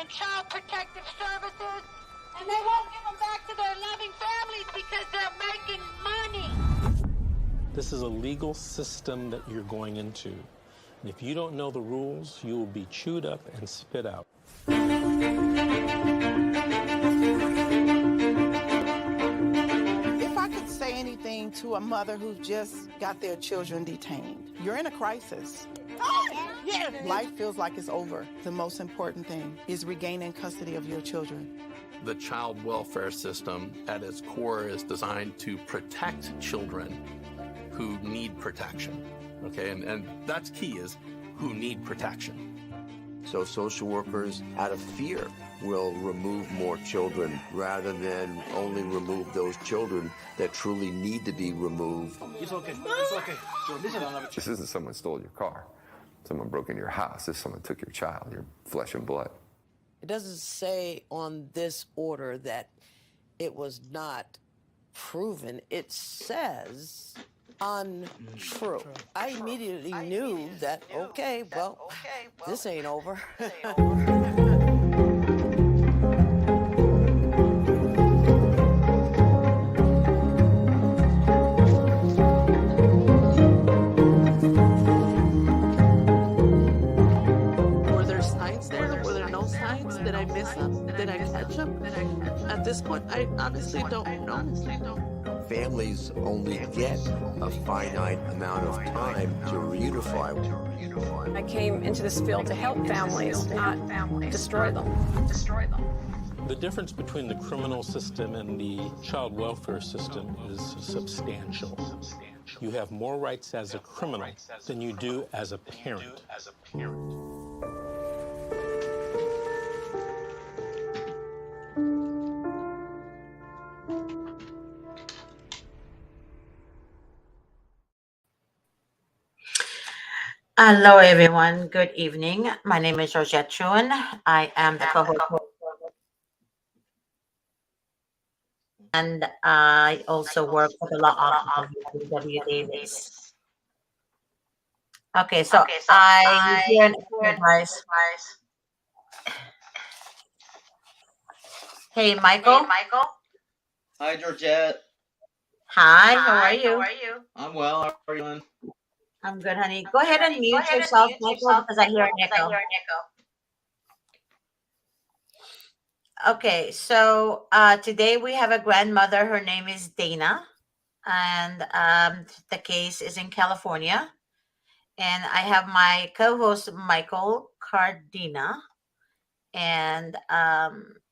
in child protective services, and they won't give them back to their loving families because they're making money. This is a legal system that you're going into. And if you don't know the rules, you will be chewed up and spit out. If I could say anything to a mother who just got their children detained, you're in a crisis. Yeah. Life feels like it's over. The most important thing is regaining custody of your children. The child welfare system at its core is designed to protect children who need protection, okay? And that's key, is who need protection. So social workers, out of fear, will remove more children rather than only remove those children that truly need to be removed. It's okay. It's okay. This isn't someone stole your car. Someone broke into your house. This someone took your child, your flesh and blood. It doesn't say on this order that it was not proven. It says untrue. I immediately knew that, okay, well, this ain't over. Did I miss them? Did I catch them? At this point, I honestly don't know. Families only get a finite amount of time to reunify. I came into this field to help families, not destroy them. The difference between the criminal system and the child welfare system is substantial. You have more rights as a criminal than you do as a parent. Hello, everyone. Good evening. My name is Georgette Truan. I am the co-host, and I also work for the law office of W. Davis. Okay, so I hear an advice. Hey, Michael. Hi, Georgette. Hi, how are you? I'm well. How are you doing? I'm good, honey. Go ahead and mute yourself, Michael, because I hear an echo. Okay, so today we have a grandmother. Her name is Dana, and the case is in California. And I have my co-host, Michael Cardina. And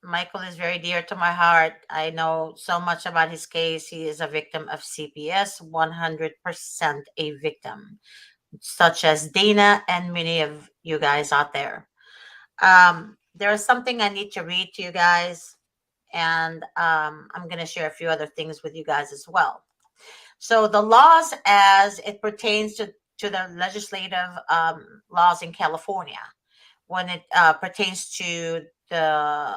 Michael is very dear to my heart. I know so much about his case. He is a victim of CPS, 100% a victim, such as Dana and many of you guys out there. There is something I need to read to you guys, and I'm going to share a few other things with you guys as well. So the laws as it pertains to the legislative laws in California, when it pertains to the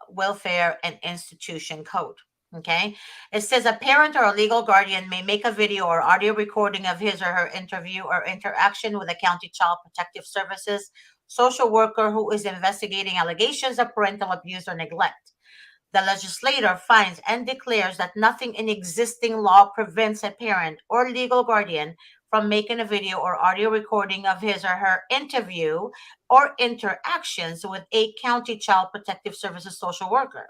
Welfare and Institution Code. Okay. It says a parent or a legal guardian may make a video or audio recording of his or her interview or interaction with a county child protective services social worker who is investigating allegations of parental abuse or neglect. The legislator finds and declares that nothing in existing law prevents a parent or legal guardian from making a video or audio recording of his or her interview or interactions with a county child protective services social worker.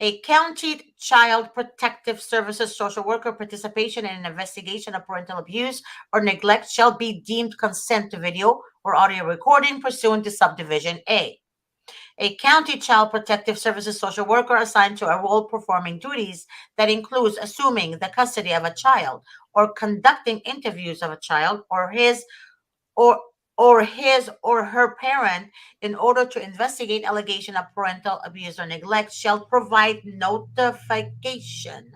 A county child protective services social worker participation in an investigation of parental abuse or neglect shall be deemed consent to video or audio recording pursuant to subdivision A. A county child protective services social worker assigned to a role performing duties that includes assuming the custody of a child or conducting interviews of a child or his or her parent in order to investigate allegation of parental abuse or neglect shall provide notification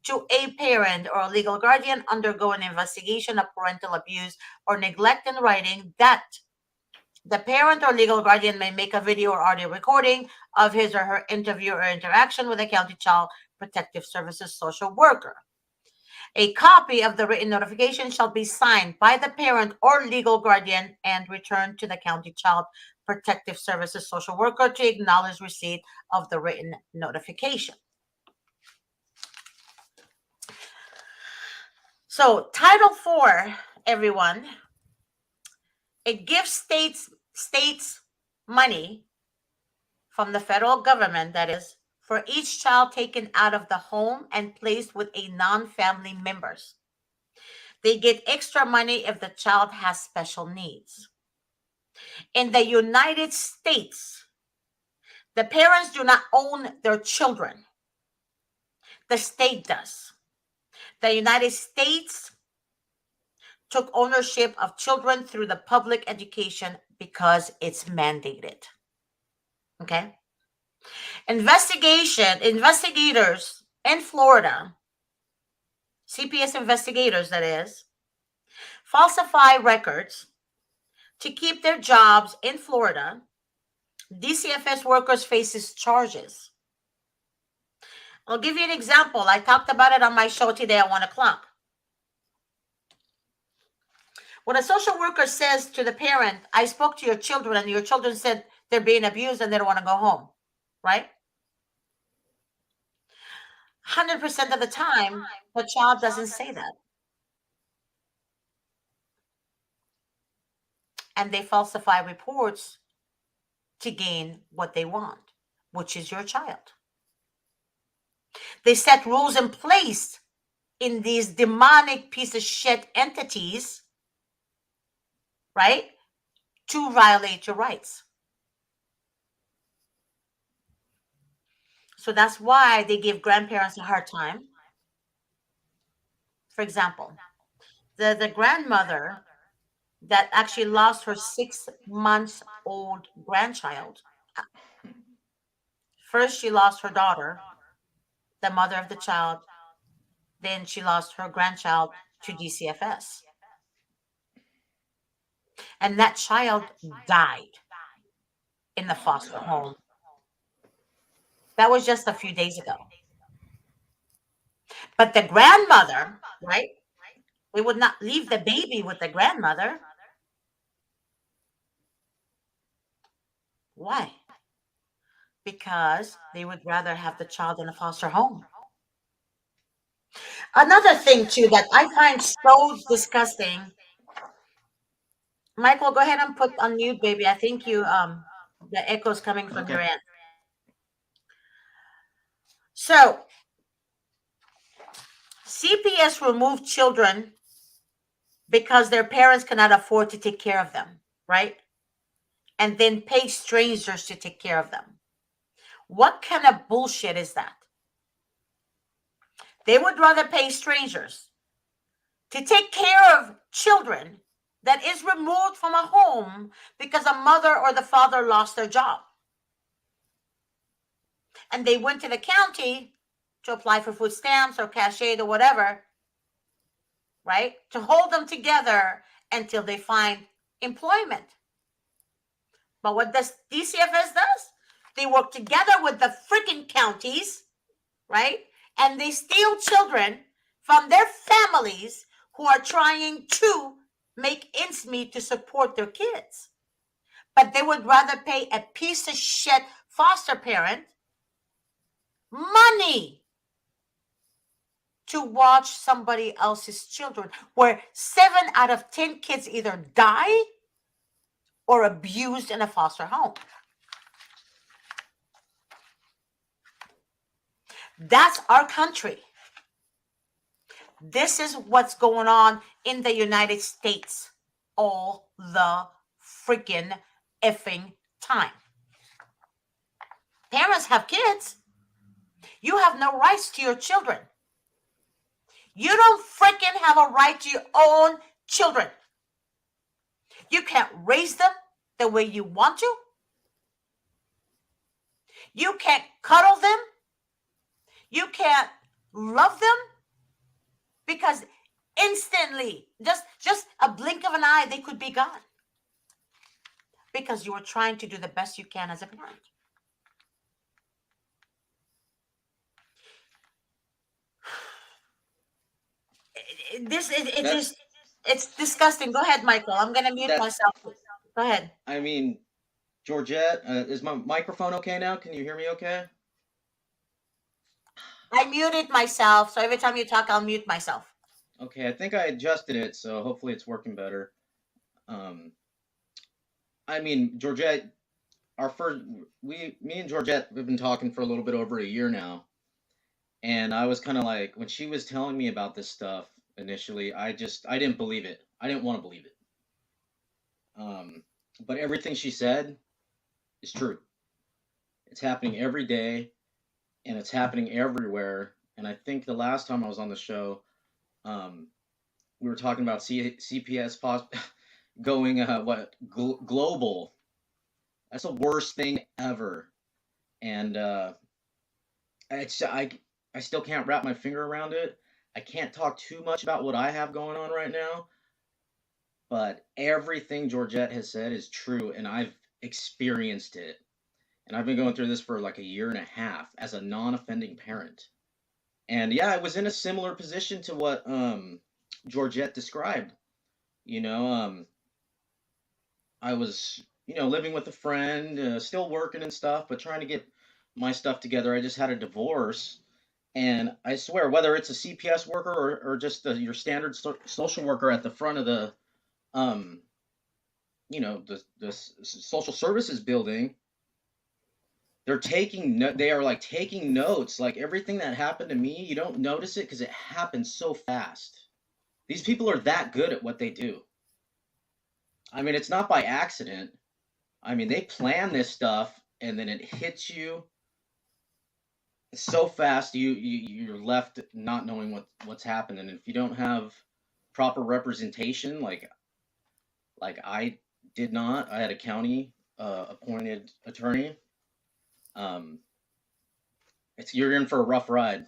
to a parent or a legal guardian undergoing investigation of parental abuse or neglect in writing that the parent or legal guardian may make a video or audio recording of his or her interview or interaction with a county child protective services social worker. A copy of the written notification shall be signed by the parent or legal guardian and returned to the county child protective services social worker to acknowledge receipt of the written notification. So Title IV, everyone, it gives states money from the federal government, that is, for each child taken out of the home and placed with a non-family members. They get extra money if the child has special needs. In the United States, the parents do not own their children. The state does. The United States took ownership of children through the public education because it's mandated. Okay? Investigators in Florida, CPS investigators, that is, falsify records to keep their jobs in Florida. DCFS workers faces charges. I'll give you an example. I talked about it on my show today at 1 o'clock. When a social worker says to the parent, I spoke to your children and your children said they're being abused and they don't want to go home, right? 100% of the time, the child doesn't say that. And they falsify reports to gain what they want, which is your child. They set rules in place in these demonic piece of shit entities, right, to violate your rights. So that's why they give grandparents a hard time. For example, the grandmother that actually lost her 6-month-old grandchild. First, she lost her daughter, the mother of the child. Then she lost her grandchild to DCFS. And that child died in the foster home. That was just a few days ago. But the grandmother, right? We would not leave the baby with the grandmother. Why? Because they would rather have the child in a foster home. Another thing, too, that I find so disgusting. Michael, go ahead and put on mute, baby. I think you, the echo's coming from your end. So, CPS removed children because their parents cannot afford to take care of them, right? And then pay strangers to take care of them. What kind of bullshit is that? They would rather pay strangers to take care of children that is removed from a home because a mother or the father lost their job. And they went to the county to apply for food stamps or cash aid or whatever, right? To hold them together until they find employment. But what does DCFS does? They work together with the freaking counties, right? And they steal children from their families who are trying to make ends meet to support their kids. But they would rather pay a piece of shit foster parent money to watch somebody else's children, where 7 out of 10 kids either die or abused in a foster home. That's our country. This is what's going on in the United States all the freaking effing time. Parents have kids. You have no rights to your children. You don't freaking have a right to your own children. You can't raise them the way you want to. You can't cuddle them. You can't love them, because instantly, just a blink of an eye, they could be gone. Because you are trying to do the best you can as a parent. It's disgusting. Go ahead, Michael. I'm gonna mute myself. Go ahead. I mean, Georgette, is my microphone okay now? Can you hear me okay? I muted myself, so every time you talk, I'll mute myself. Okay, I think I adjusted it, so hopefully it's working better. I mean, Georgette, me and Georgette, we've been talking for a little bit over a year now, and I was kind of like, when she was telling me about this stuff initially, I didn't believe it. I didn't want to believe it. But everything she said is true. It's happening every day, and it's happening everywhere. And I think the last time I was on the show, we were talking about CPS going global. That's the worst thing ever. And I still can't wrap my finger around it. I can't talk too much about what I have going on right now, but everything Georgette has said is true, and I've experienced it. And I've been going through this for like a year and a half as a non-offending parent. And yeah, I was in a similar position to what Georgette described. I was, living with a friend, still working and stuff, but trying to get my stuff together. I just had a divorce. And I swear, whether it's a CPS worker or just your standard social worker at the front of the, the social services building, they are like taking notes. Like everything that happened to me, you don't notice it because it happens so fast. These people are that good at what they do. I mean, it's not by accident. I mean, they plan this stuff and then it hits you so fast you're left not knowing what's happening. And if you don't have proper representation, like I did not, I had a county appointed attorney. You're in for a rough ride.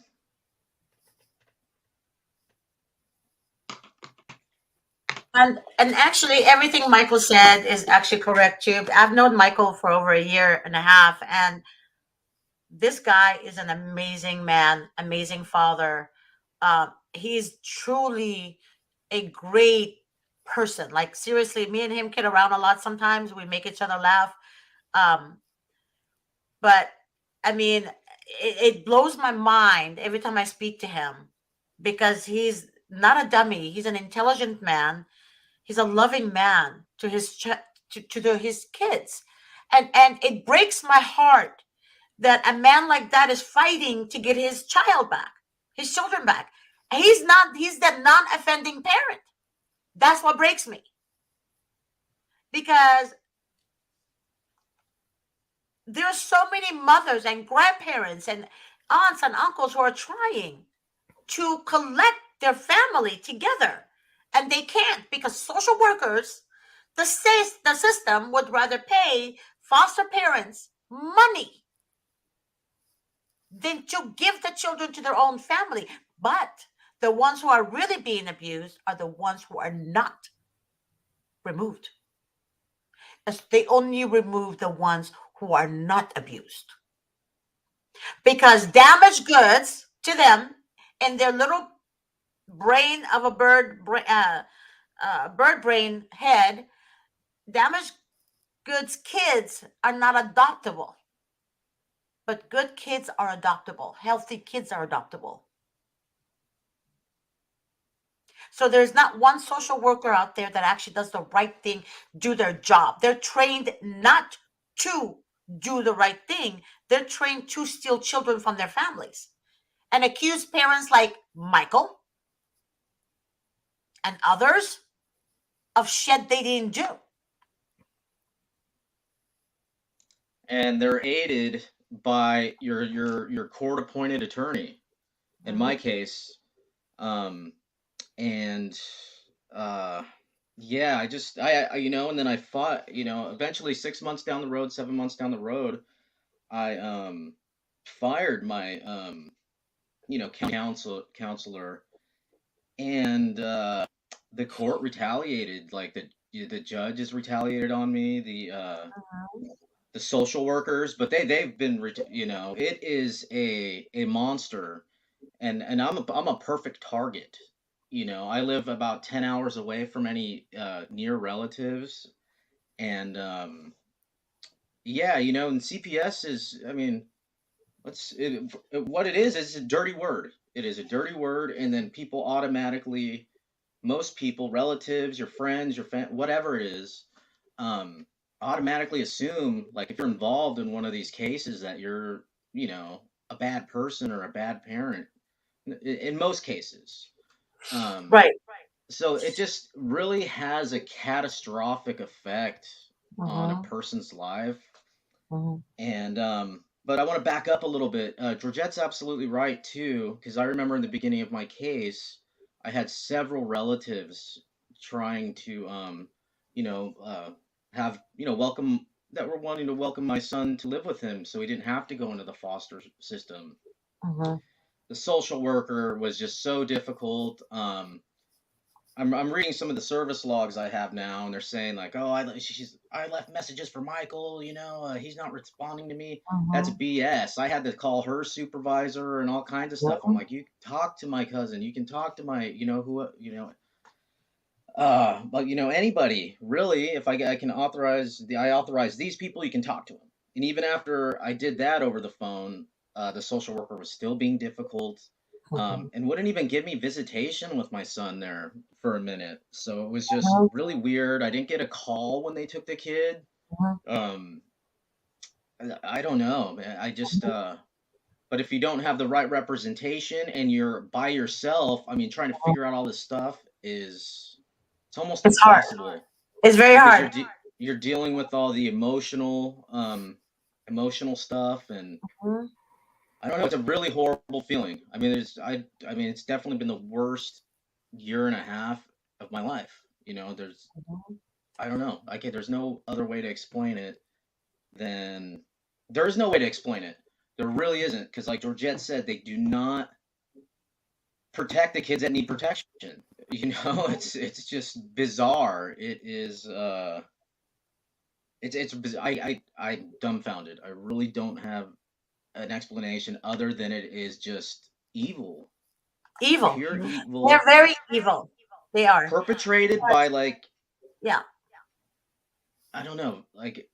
And actually, everything Michael said is actually correct too. I've known Michael for over a year and a half, and this guy is an amazing man, amazing father. He's truly a great person. Like seriously, me and him kid around a lot. Sometimes we make each other laugh. But I mean, it blows my mind every time I speak to him because he's not a dummy. He's an intelligent man. He's a loving man to his his kids, and it breaks my heart that a man like that is fighting to get his child back, his children back. He's the non-offending parent. That's what breaks me, because there are so many mothers and grandparents and aunts and uncles who are trying to collect their family together, and they can't because social workers, the system would rather pay foster parents money than to give the children to their own family. But the ones who are really being abused are the ones who are not removed. They only remove the ones who are not abused, because damaged goods to them in their little brain of a bird brain head, damaged goods kids are not adoptable, but good kids are adoptable. Healthy kids are adoptable. So there's not one social worker out there that actually does the right thing, do their job. They're trained not to do the right thing. They're trained to steal children from their families and accuse parents like Michael and others of shit they didn't do. And they're aided by your court-appointed attorney. In my case, yeah, I and then I fought, eventually 6 months down the road, 7 months down the road, I fired my counselor, and the court retaliated. Like the judges retaliated on me, the social workers, but they've been it is a monster, and I'm a perfect target. I live about 10 hours away from any near relatives. And yeah, and CPS is, I mean, what it is a dirty word. It is a dirty word. And then people automatically, most people, relatives, your friends, whatever it is, um, automatically assume, like, if you're involved in one of these cases, that you're, a bad person or a bad parent in most cases. Right. So it just really has a catastrophic effect on a Mhm. person's life. Mhm. And but I want to back up a little bit. Georgette's absolutely right too, because I remember in the beginning of my case, I had several relatives trying to have welcome that were wanting to welcome my son to live with him, so he didn't have to go into the foster system. Mhm. The social worker was just so difficult. I'm reading some of the service logs I have now, and they're saying like, "Oh, I left messages for Michael. He's not responding to me." That's Mhm. BS. I had to call her supervisor and all kinds of stuff. I'm Mhm. like, "You talk to my cousin. You can talk to my, who, but anybody really. If I can I authorize these people. You can talk to them." And even after I did that over the phone, the social worker was still being difficult, Mhm. and wouldn't even give me visitation with my son there for a minute. So it was just Mhm. really weird. I didn't get a call when they took the kid. Mhm. Um, I don't know, man. I just but if you don't have the right representation and you're by yourself, I mean, trying to figure out all this stuff it's almost It's hard. impossible, It's very because hard. you're dealing with all the emotional stuff. And Mhm. I don't know, it's a really horrible feeling. I mean, it's definitely been the worst year and a half of my life. Mhm. I don't know. There's no other way to explain it than there is no way to explain it. There really isn't, because like Georgette said, they do not protect the kids that need protection. It's just bizarre. It is I'm dumbfounded. I really don't have an explanation other than it is just evil, Evil. pure They're evil, very evil. They are. perpetrated But by, like, yeah. I don't know, like,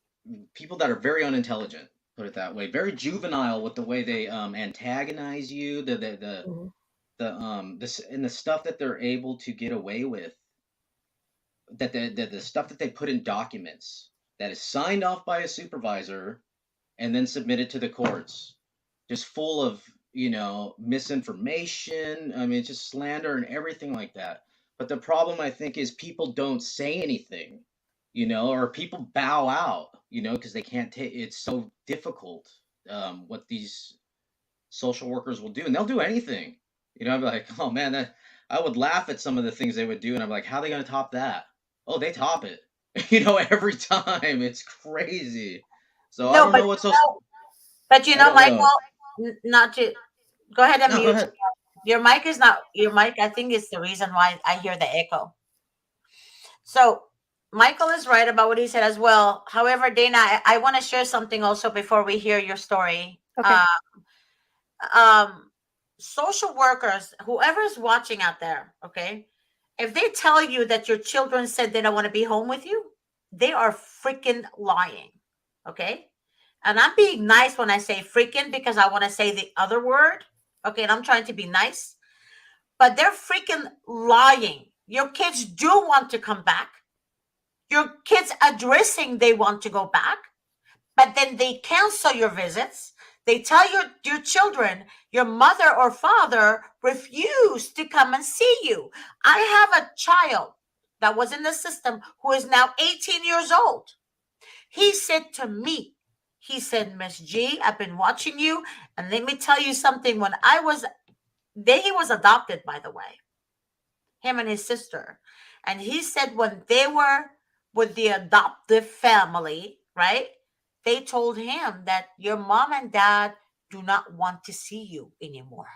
people that are very unintelligent, put it that way, very juvenile with the way they antagonize you, Mhm. and the stuff that they're able to get away with, that the stuff that they put in documents that is signed off by a supervisor and then submitted to the courts, just full of misinformation. I mean, it's just slander and everything like that. But the problem, I think, is people don't say anything, or people bow out, because they can't take it's so difficult, what these social workers will do, and they'll do anything. I'm like, oh man, that I would laugh at some of the things they would do, and I'm like, how are they going to top that? Oh, they top it, every time. It's crazy. So I No, don't know what's so. but I don't Michael, know. not to go ahead and No, go mute. ahead. Your mic is not your mic. I think is the reason why I hear the echo. So Michael is right about what he said as well. However, Dana, I want to share something also before we hear your story. Okay. Social workers, whoever is watching out there, okay, if they tell you that your children said they don't want to be home with you, they are freaking lying. Okay. And I'm being nice when I say freaking because I want to say the other word. Okay. And I'm trying to be nice, but they're freaking lying. Your kids do want to come back. Your kids addressing they want to go back, but then they cancel your visits. They tell your children, your mother or father refused to come and see you. I have a child that was in the system who is now 18 years old. He said to me, he said, Miss G, I've been watching you. And let me tell you something. When he was adopted, by the way, him and his sister. And he said when they were with the adoptive family, right? They told him that your mom and dad do not want to see you anymore.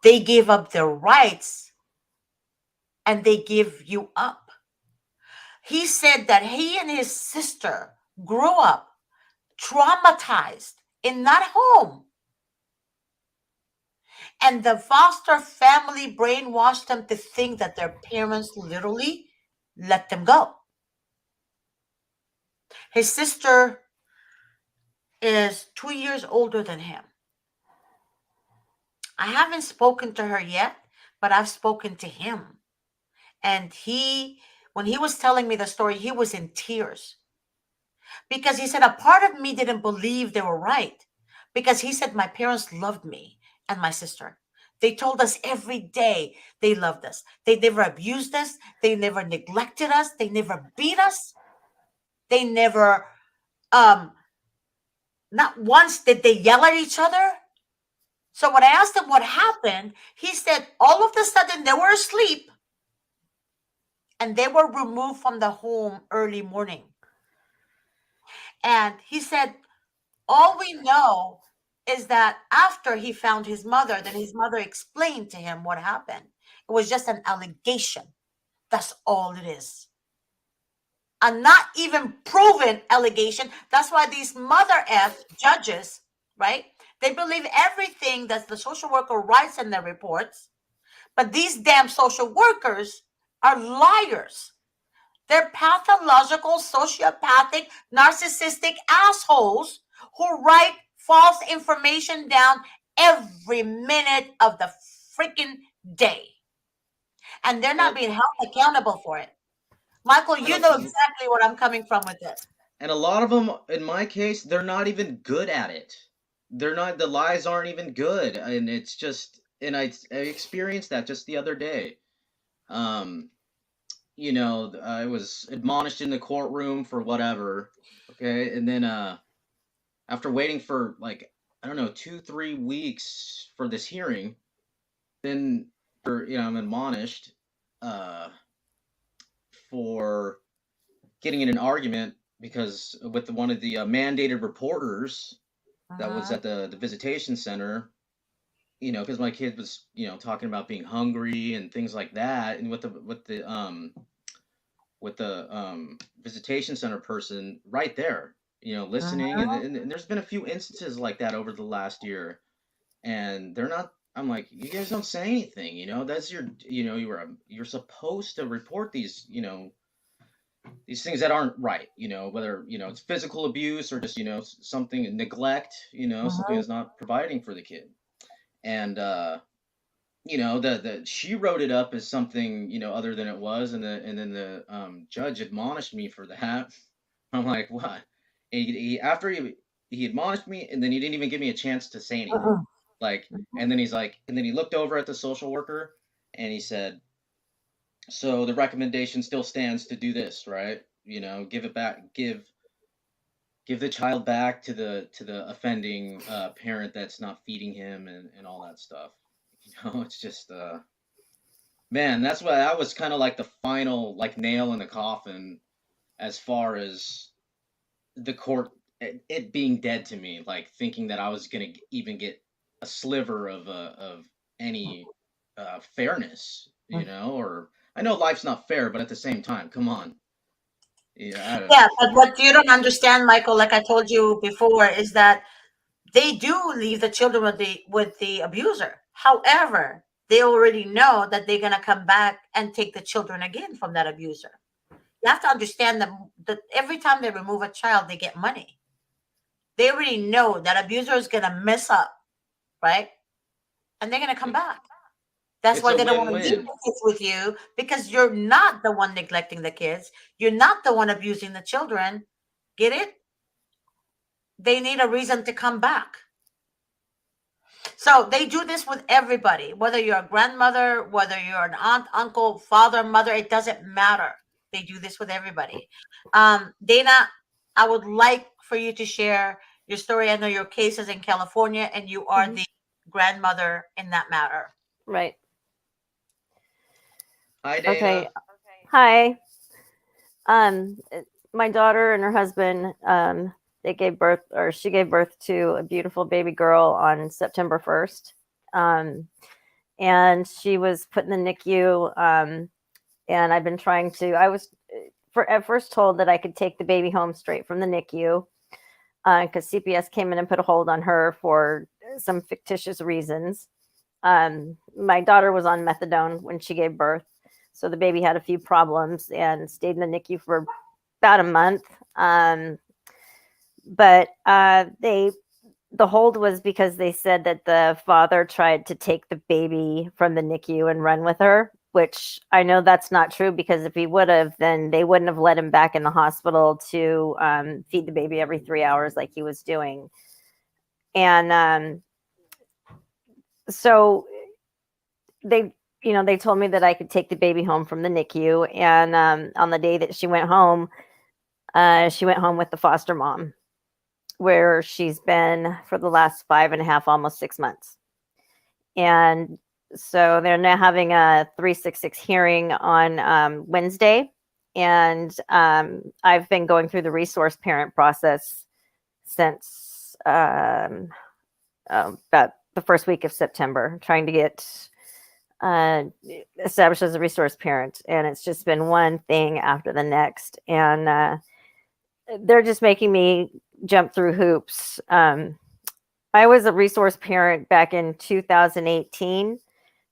They give up their rights and they give you up. He said that he and his sister grew up traumatized in that home. And the foster family brainwashed them to think that their parents literally let them go. His sister is 2 years older than him. I haven't spoken to her yet, but I've spoken to him. And when he was telling me the story, he was in tears. Because he said, a part of me didn't believe they were right. Because he said, my parents loved me and my sister. They told us every day they loved us. They never abused us. They never neglected us. They never beat us. They never, not once did they yell at each other. So when I asked him what happened, he said all of a sudden they were asleep and they were removed from the home early morning. And he said, all we know is that after he found his mother, then his mother explained to him what happened. It was just an allegation. That's all it is. A not even proven allegation. That's why these mother F judges, right? They believe everything that the social worker writes in their reports. But these damn social workers are liars. They're pathological, sociopathic, narcissistic assholes who write false information down every minute of the freaking day. And they're not being held accountable for it. Michael, you know exactly what I'm coming from with this. And a lot of them, in my case, they're not even good at it. They're not, the lies aren't even good. And it's just, and I experienced that just the other day. You know, I was admonished in the courtroom for whatever. Okay. And then, after waiting for like, I don't know, 2-3 weeks for this hearing, then, I'm admonished, for getting in an argument because with one of the mandated reporters that was at the visitation center, because my kid was, talking about being hungry and things like that, and with the visitation center person right there, listening, and there's been a few instances like that over the last year, and they're not. I'm like, you guys don't say anything, that's your, you're supposed to report these, these things that aren't right, whether, it's physical abuse or just, something, neglect, something that's not providing for the kid. And, she wrote it up as something, other than it was. And then the judge admonished me for that. I'm like, what? And after he admonished me, and then he didn't even give me a chance to say anything. Like, and then he's like, and then he looked over at the social worker and he said, so the recommendation still stands to do this, right? Give it back, give the child back to the offending parent that's not feeding him and all that stuff. It's just man, that's why that was kind of like the final like nail in the coffin as far as the court, it being dead to me, like thinking that I was gonna even get a sliver of any fairness, or I know life's not fair, but at the same time, come on. Yeah, I don't know. Yeah, but what you don't understand, Michael, like I told you before, is that they do leave the children with the abuser. However, they already know that they're gonna come back and take the children again from that abuser. You have to understand that every time they remove a child, they get money. They already know that abuser is gonna mess up, right? And they're gonna come back. That's It's why a they don't want to leave win-win. the kids with you, because you're not the one neglecting the kids. You're not the one abusing the children. Get it? They need a reason to come back. So they do this with everybody, whether you're a grandmother, whether you're an aunt, uncle, father, mother, it doesn't matter. They do this with everybody. Dana, I would like for you to share your story. I know your case is in California and you are the grandmother in that matter. Right. Hi, Dana. Okay. Hi. My daughter and her husband, she gave birth to a beautiful baby girl on September 1st. And she was put in the NICU. And I've been I was at first told that I could take the baby home straight from the NICU, because CPS came in and put a hold on her for some fictitious reasons. My daughter was on methadone when she gave birth, so the baby had a few problems and stayed in the NICU for about a month. But the hold was because they said that the father tried to take the baby from the NICU and run with her, which I know that's not true, because if he would have, then they wouldn't have let him back in the hospital to feed the baby every 3 hours like he was doing. And so they told me that I could take the baby home from the NICU. And on the day that she went home with the foster mom, where she's been for the last 5.5, almost 6 months. And so they're now having a 366 hearing on Wednesday. And I've been going through the resource parent process since about the first week of September, trying to get established as a resource parent. And it's just been one thing after the next. And they're just making me jump through hoops. I was a resource parent back in 2018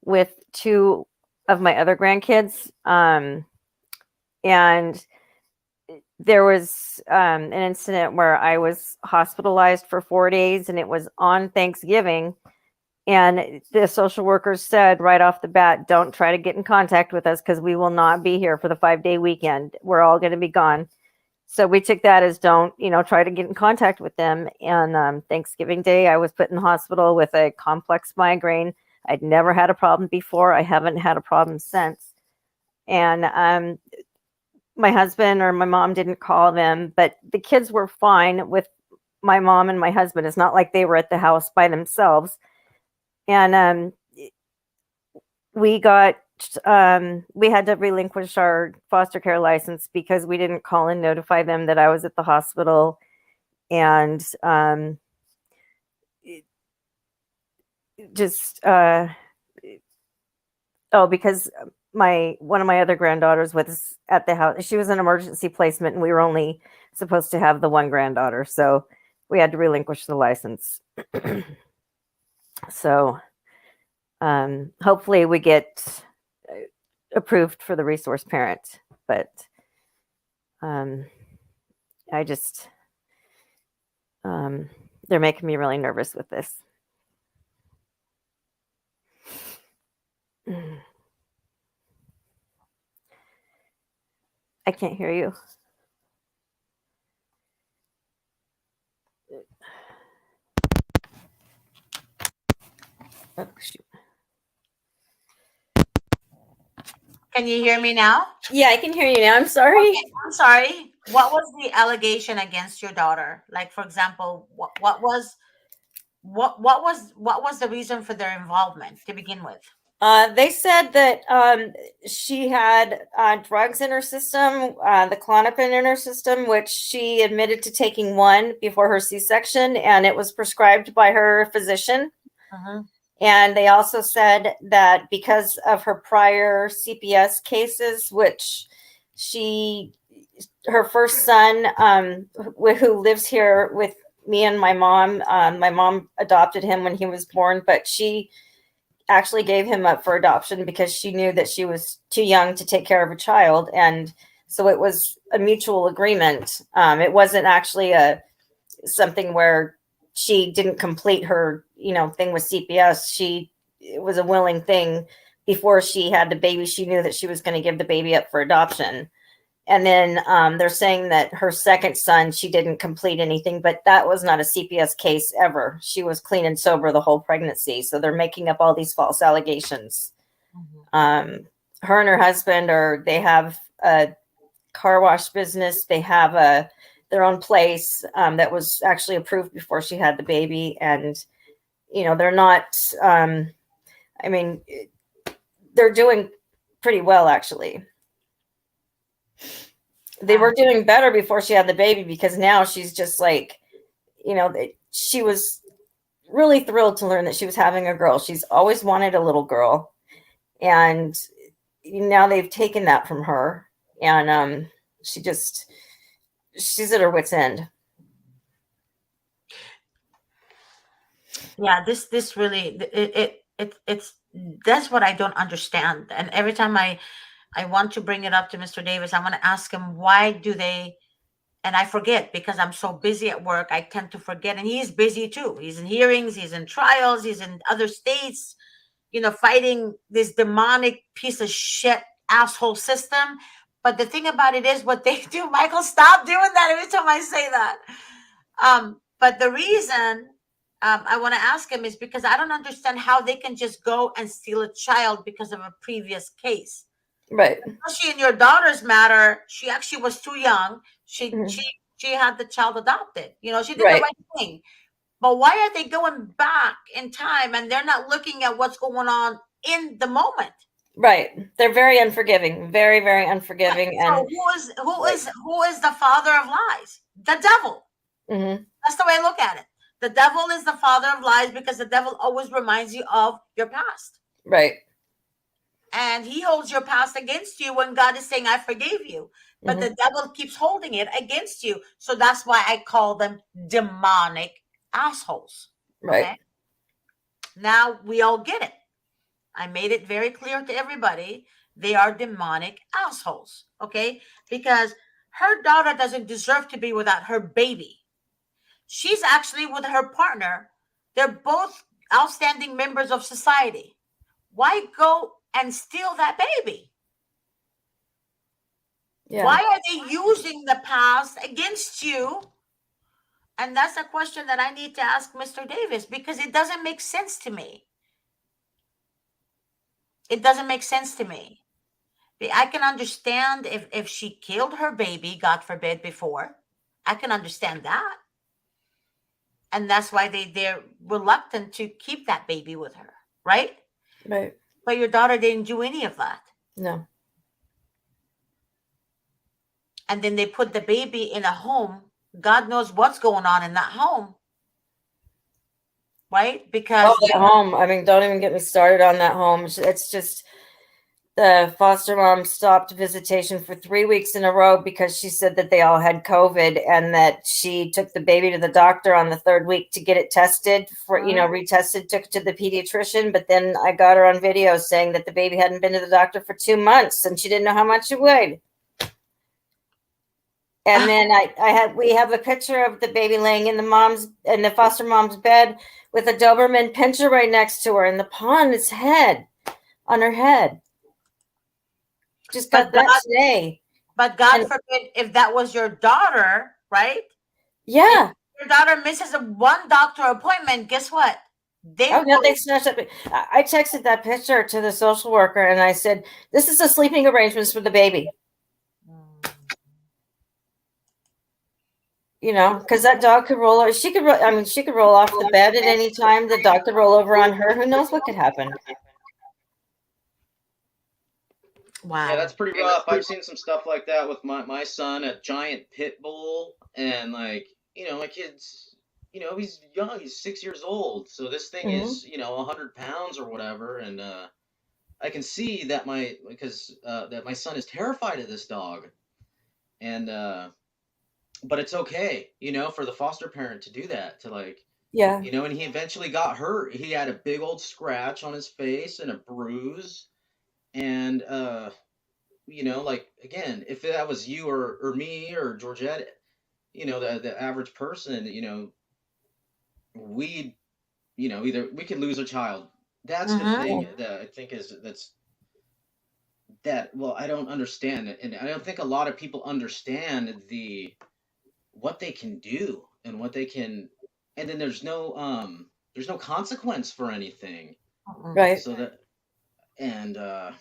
with 2 of my other grandkids. And there was an incident where I was hospitalized for 4 days, and it was on Thanksgiving. And the social workers said right off the bat, don't try to get in contact with us, because we will not be here for the 5-day weekend. We're all going to be gone. So we took that as don't, try to get in contact with them. And Thanksgiving Day, I was put in the hospital with a complex migraine. I'd never had a problem before. I haven't had a problem since. And my husband or my mom didn't call them, but the kids were fine with my mom and my husband. It's not like they were at the house by themselves. And we had to relinquish our foster care license because we didn't call and notify them that I was at the hospital. And because one of my other granddaughters was at the house. She was an emergency placement, and we were only supposed to have the one granddaughter, so we had to relinquish the license. So hopefully we get approved for the resource parent, but I just they're making me really nervous with this. I can't hear you. Oh, shoot. Can you hear me now? Yeah, I can hear you now. I'm sorry. Okay, I'm sorry. What was the allegation against your daughter? Like, for example, what was the reason for their involvement to begin with? They said that she had drugs in her system, the Klonopin in her system, which she admitted to taking 1 before her C-section, and it was prescribed by her physician. Uh-huh. And they also said that because of her prior CPS cases, which her first son, who lives here with me and my mom adopted him when he was born, but she actually gave him up for adoption because she knew that she was too young to take care of a child. And so it was a mutual agreement. It wasn't actually something where she didn't complete her, thing with CPS. It was a willing thing. Before she had the baby, she knew that she was going to give the baby up for adoption. And then they're saying that her second son, she didn't complete anything, but that was not a CPS case ever. She was clean and sober the whole pregnancy. So they're making up all these false allegations. Mm-hmm. Her and her husband they have a car wash business. They have their own place that was actually approved before she had the baby. And, they're not, they're doing pretty well, actually. They were doing better before she had the baby, because now she's just like, she was really thrilled to learn that she was having a girl. She's always wanted a little girl. And now they've taken that from her. And she's at her wit's end. Yeah, this really, It's that's what I don't understand. And every time I want to bring it up to Mr. Davis, I want to ask him, why do they, and I forget because I'm so busy at work, I tend to forget. And he's busy too. He's in hearings, he's in trials, he's in other states, fighting this demonic piece of shit asshole system. But the thing about it is what they do, Michael, stop doing that every time I say that. But the reason I want to ask him is because I don't understand how they can just go and steal a child because of a previous case. Right. Especially in your daughter's matter, she actually was too young. She had the child adopted. She did the right thing. But why are they going back in time and they're not looking at what's going on in the moment? Right. They're very unforgiving. Very, very unforgiving. So And who is the father of lies? The devil. Mm-hmm. That's the way I look at it. The devil is the father of lies because the devil always reminds you of your past. Right. And he holds your past against you when God is saying, I forgave you. But the devil keeps holding it against you. So that's why I call them demonic assholes. Right. Okay? Now we all get it. I made it very clear to everybody. They are demonic assholes. Okay? Because her daughter doesn't deserve to be without her baby. She's actually with her partner. They're both outstanding members of society. Why go and steal that baby? Yeah. Why are they using the past against you? And that's a question that I need to ask Mr. Davis because it doesn't make sense to me. It doesn't make sense to me. I can understand if she killed her baby, God forbid, before. I can understand that. And that's why they're reluctant to keep that baby with her, right? Right. But your daughter didn't do any of that. No. And then they put the baby in a home. God knows what's going on in that home. Right? Because that home, I mean, don't even get me started on that home. It's just the foster mom stopped visitation for 3 weeks in a row because she said that they all had COVID and that she took the baby to the doctor on the 3rd week to get it tested for, retested, took it to the pediatrician. But then I got her on video saying that the baby hadn't been to the doctor for 2 months and she didn't know how much it weighed. And then we have a picture of the baby laying in the foster mom's bed with a Doberman pinscher right next to her and the paw on its head, on her head. Just got that today. But God forbid if that was your daughter, right? Yeah. If your daughter misses one doctor appointment, guess what? They snatched up. I texted that picture to the social worker and I said, "This is the sleeping arrangements for the baby." Because that dog could roll over. She could roll off the bed at any time. The dog could roll over on her. Who knows what could happen? Wow. Yeah, that's pretty rough. I've seen some stuff like that with my son, a giant pit bull, and my kid's, he's young, he's 6 years old, so this thing is, 100 pounds or whatever, and I can see that my son is terrified of this dog, and but it's okay, for the foster parent to do that, to and he eventually got hurt. He had a big old scratch on his face and a bruise. And, again, if that was you or me or Georgette, the average person, either we could lose a child. That's the thing that I think I don't understand it. And I don't think a lot of people understand what they can do and what they can, and then there's no consequence for anything. Right. So that, and a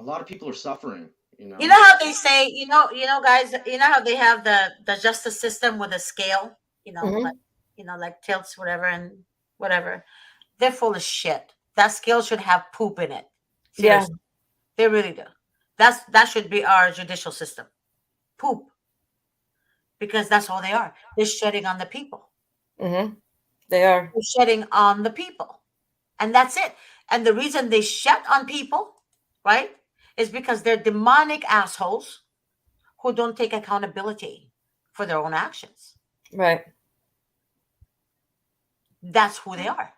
lot of people are suffering. You know how they say, guys, how they have the justice system with a scale, like tilts, whatever, and whatever. They're full of shit. That scale should have poop in it. Seriously. Yeah. They really do. That should be our judicial system. Poop. Because that's all they are. They're shedding on the people. Mm-hmm. They are. They're shedding on the people. And that's it. And the reason they shed on people, right, is because they're demonic assholes who don't take accountability for their own actions. Right. That's who they are.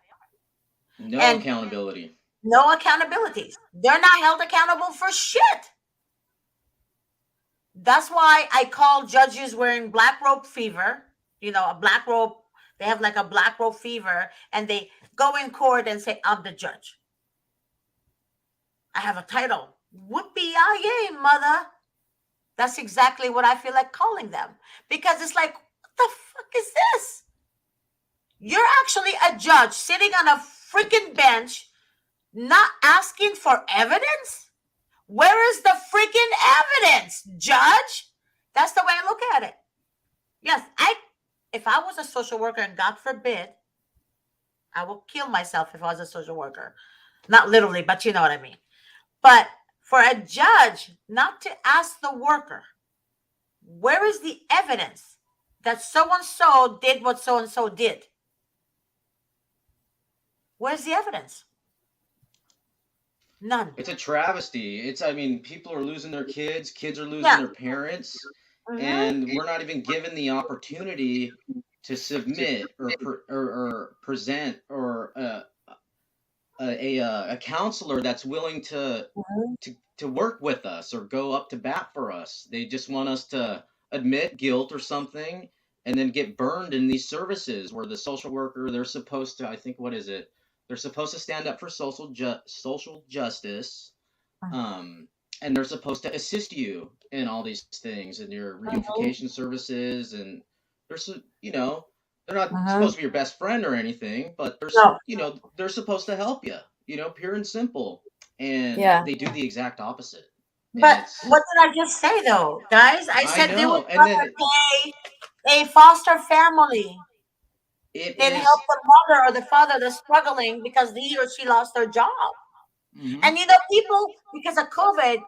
No And accountability. no accountability. They're not held accountable for shit. That's why I call judges wearing black robe fever, a black robe. They have like a black robe fever, and they go in court and say, I'm the judge. I have a title. Whoopee-yay, mother. That's exactly what I feel like calling them. Because it's like, what the fuck is this? You're actually a judge sitting on a freaking bench, not asking for evidence? Where is the freaking evidence, judge? That's the way I look at it. Yes, if I was a social worker, and God forbid, I will kill myself if I was a social worker. Not literally, but you know what I mean. But for a judge not to ask the worker, where is the evidence that so-and-so did what so-and-so did? Where's the evidence? None. It's a travesty. People are losing their kids are losing Yeah. their parents, Mhm. and we're not even given the opportunity to submit or present or a counselor that's willing to work with us or go up to bat for us. They just want us to admit guilt or something and then get burned in these services where the social worker, they're supposed to, I think, what is it? They're supposed to stand up for social justice, and they're supposed to assist you in all these things and your reunification services, and they're not supposed to be your best friend or anything, but they're supposed to help you, pure and simple. And they do the exact opposite. But what did I just say, though, guys? I said they would and then rather pay a foster family than help the mother or the father that's struggling because he or she lost their job. And people, because of COVID,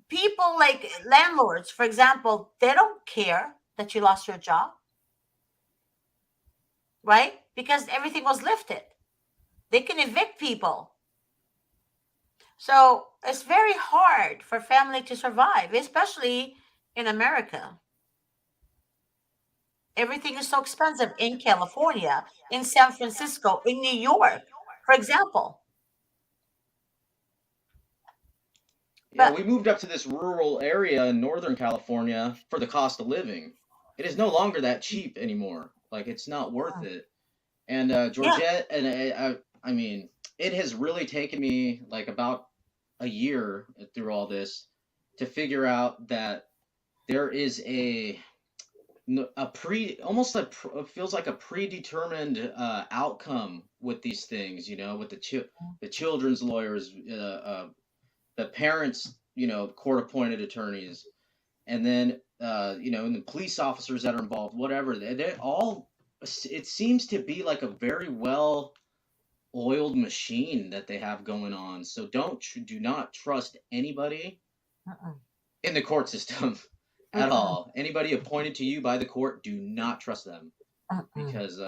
people like landlords, for example, they don't care that you lost your job, right? Because everything was lifted. They can evict people. So it's very hard for family to survive, especially in America. Everything is so expensive in California, in San Francisco, in New York, for example. Yeah, we moved up to this rural area in Northern California for the cost of living. It is no longer that cheap anymore. Like, it's not worth it. And Georgette, and it has really taken me like about a year through all this to figure out that there is it feels like a predetermined outcome with these things, with the children's lawyers, the parents, court appointed attorneys, and then and the police officers that are involved, whatever. They all, it seems to be like a very well oiled machine that they have going on. So do not trust anybody in the court system at all. Anybody appointed to you by the court, do not trust them, because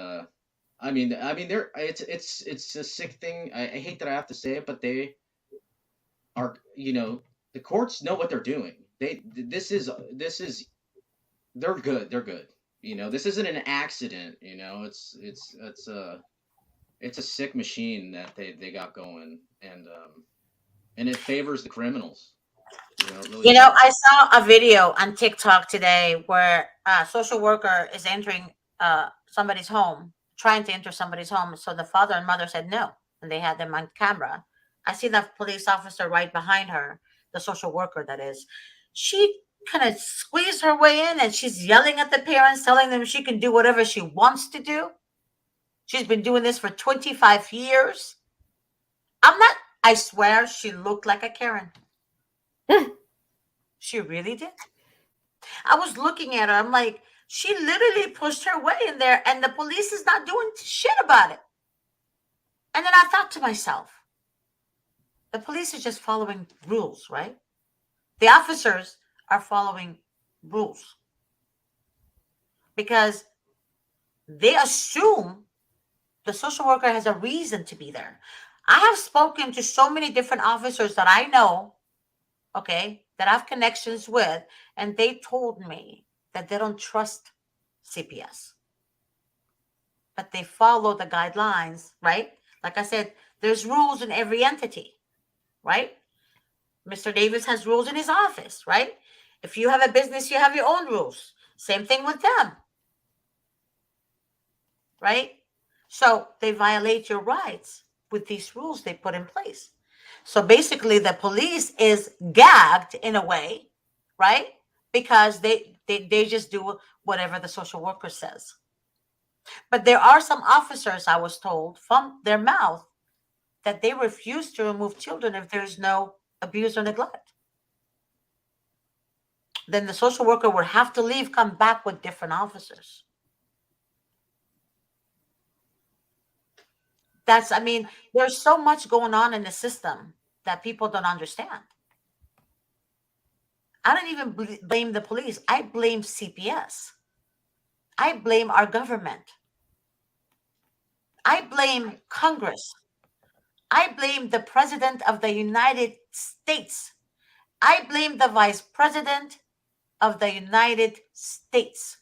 it's a sick thing. I hate that I have to say it, but they are, the courts know what they're doing. They're good. They're good. This isn't an accident. It's a sick machine that they got going, and it favors the criminals. Really I saw a video on TikTok today where a social worker is entering somebody's home, trying to enter somebody's home. So the father and mother said no, and they had them on camera. I see the police officer right behind her, the social worker that is. She kind of squeezed her way in, and she's yelling at the parents, telling them she can do whatever she wants to do. She's been doing this for 25 years. I swear she looked like a Karen. She really did. I was looking at her. I'm like, she literally pushed her way in there, and the police is not doing shit about it. And then I thought to myself, the police are just following rules, right? The officers are following rules because they assume the social worker has a reason to be there. I have spoken to so many different officers that I know, that I have connections with, and they told me that they don't trust CPS. but they follow the guidelines, right? Like I said, there's rules in every entity, right? Mr. Davis has rules in his office, right? If you have a business, you have your own rules. Same thing with them, right? So they violate your rights with these rules they put in place. So basically, the police is gagged in a way, right? Because they just do whatever the social worker says. But there are some officers, I was told, from their mouth that they refuse to remove children if there's no abuse or neglect. Then the social worker would have to leave, come back with different officers. I mean, there's so much going on in the system that people don't understand. I don't even blame the police. I blame CPS. I blame our government. I blame Congress. I blame the President of the United States. I blame the Vice President of the United States.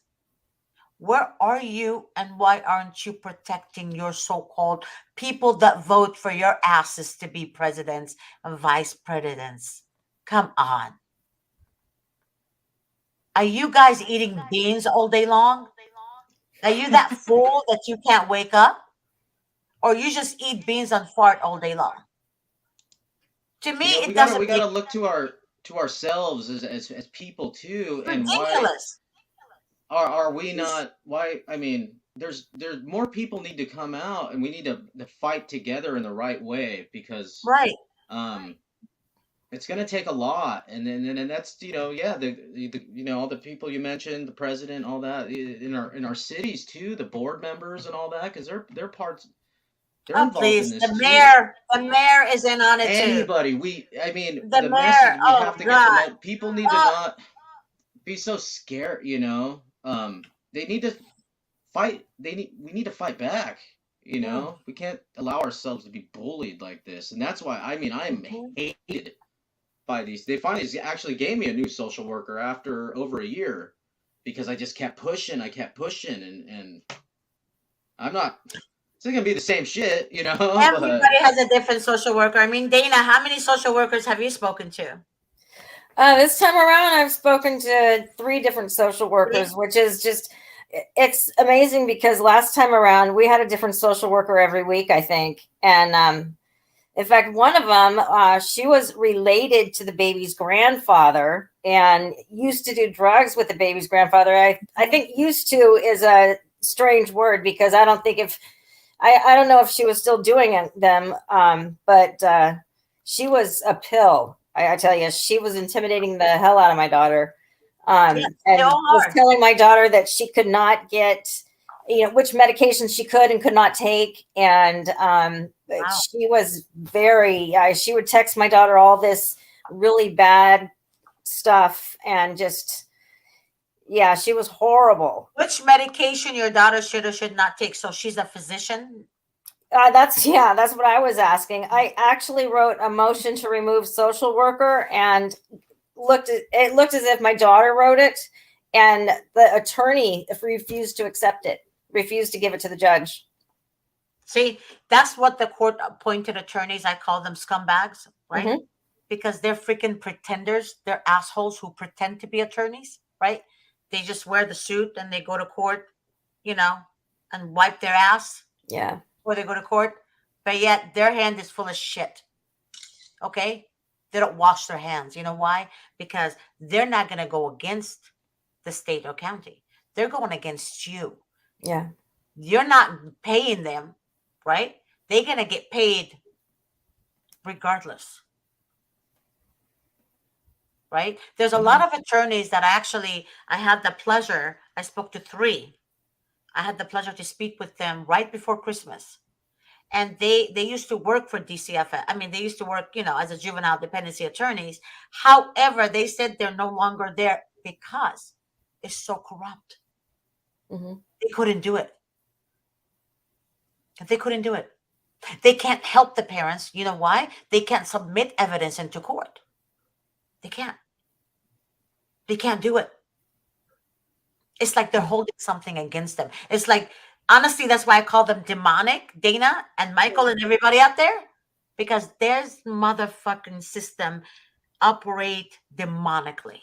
Where are you, and why aren't you protecting your so-called people that vote for your asses to be presidents and vice presidents? Come on. Are you guys eating beans all day long? Are you that fool that you can't wake up? Or you just eat beans and fart all day long? To me, we gotta look to ourselves as people too, and ridiculous. Why are we not? Why? I mean, there's more people need to come out, and we need to fight together in the right way, because it's going to take a lot, and that's the all the people you mentioned, the president, all that in our cities too, the board members and all that, because they're parts. They're involved in this the mayor is in on it too. Anybody, the message we have to get the people need to not be so scared. They need to fight. We need to fight back. We can't allow ourselves to be bullied like this, and that's why I am hated by these. They finally actually gave me a new social worker after over a year, because I just kept pushing. And I'm not. It's gonna be the same shit, Everybody has a different social worker. I mean, Dana, how many social workers have you spoken to? This time around, I've spoken to 3 different social workers, which is just, it's amazing, because last time around we had a different social worker every week, I think. And in fact, one of them, she was related to the baby's grandfather and used to do drugs with the baby's grandfather. I think used to is a strange word, because I don't think I don't know if she was still doing them, but she was a pill. I tell you, she was intimidating the hell out of my daughter, and was telling my daughter that she could not get, which medications she could and could not take. And she was she would text my daughter all this really bad stuff, and just, yeah, she was horrible. Which medication your daughter should or should not take? So she's a physician? That's what I was asking. I actually wrote a motion to remove social worker, and it looked as if my daughter wrote it, and the attorney refused to accept it, refused to give it to the judge. See, that's what the court appointed attorneys, I call them scumbags, right? Mm-hmm. Because they're freaking pretenders. They're assholes who pretend to be attorneys, right? They just wear the suit and they go to court, and wipe their ass. Yeah. Or they go to court, but yet their hand is full of shit. Okay? They don't wash their hands. You know why? Because they're not going to go against the state or county. They're going against you. Yeah. You're not paying them, right? They're going to get paid regardless. Right? There's a lot of attorneys that I had the pleasure, I spoke to 3. I had the pleasure to speak with them right before Christmas. And they used to work for DCFS. I mean, they used to work, as a juvenile dependency attorneys. However, they said they're no longer there because it's so corrupt. Mm-hmm. They couldn't do it. They couldn't do it. They can't help the parents. You know why? They can't submit evidence into court. They can't. They can't do it. It's like they're holding something against them. It's like Honestly, that's why I call them demonic, Dana and Michael and everybody out there, because their motherfucking system operate demonically.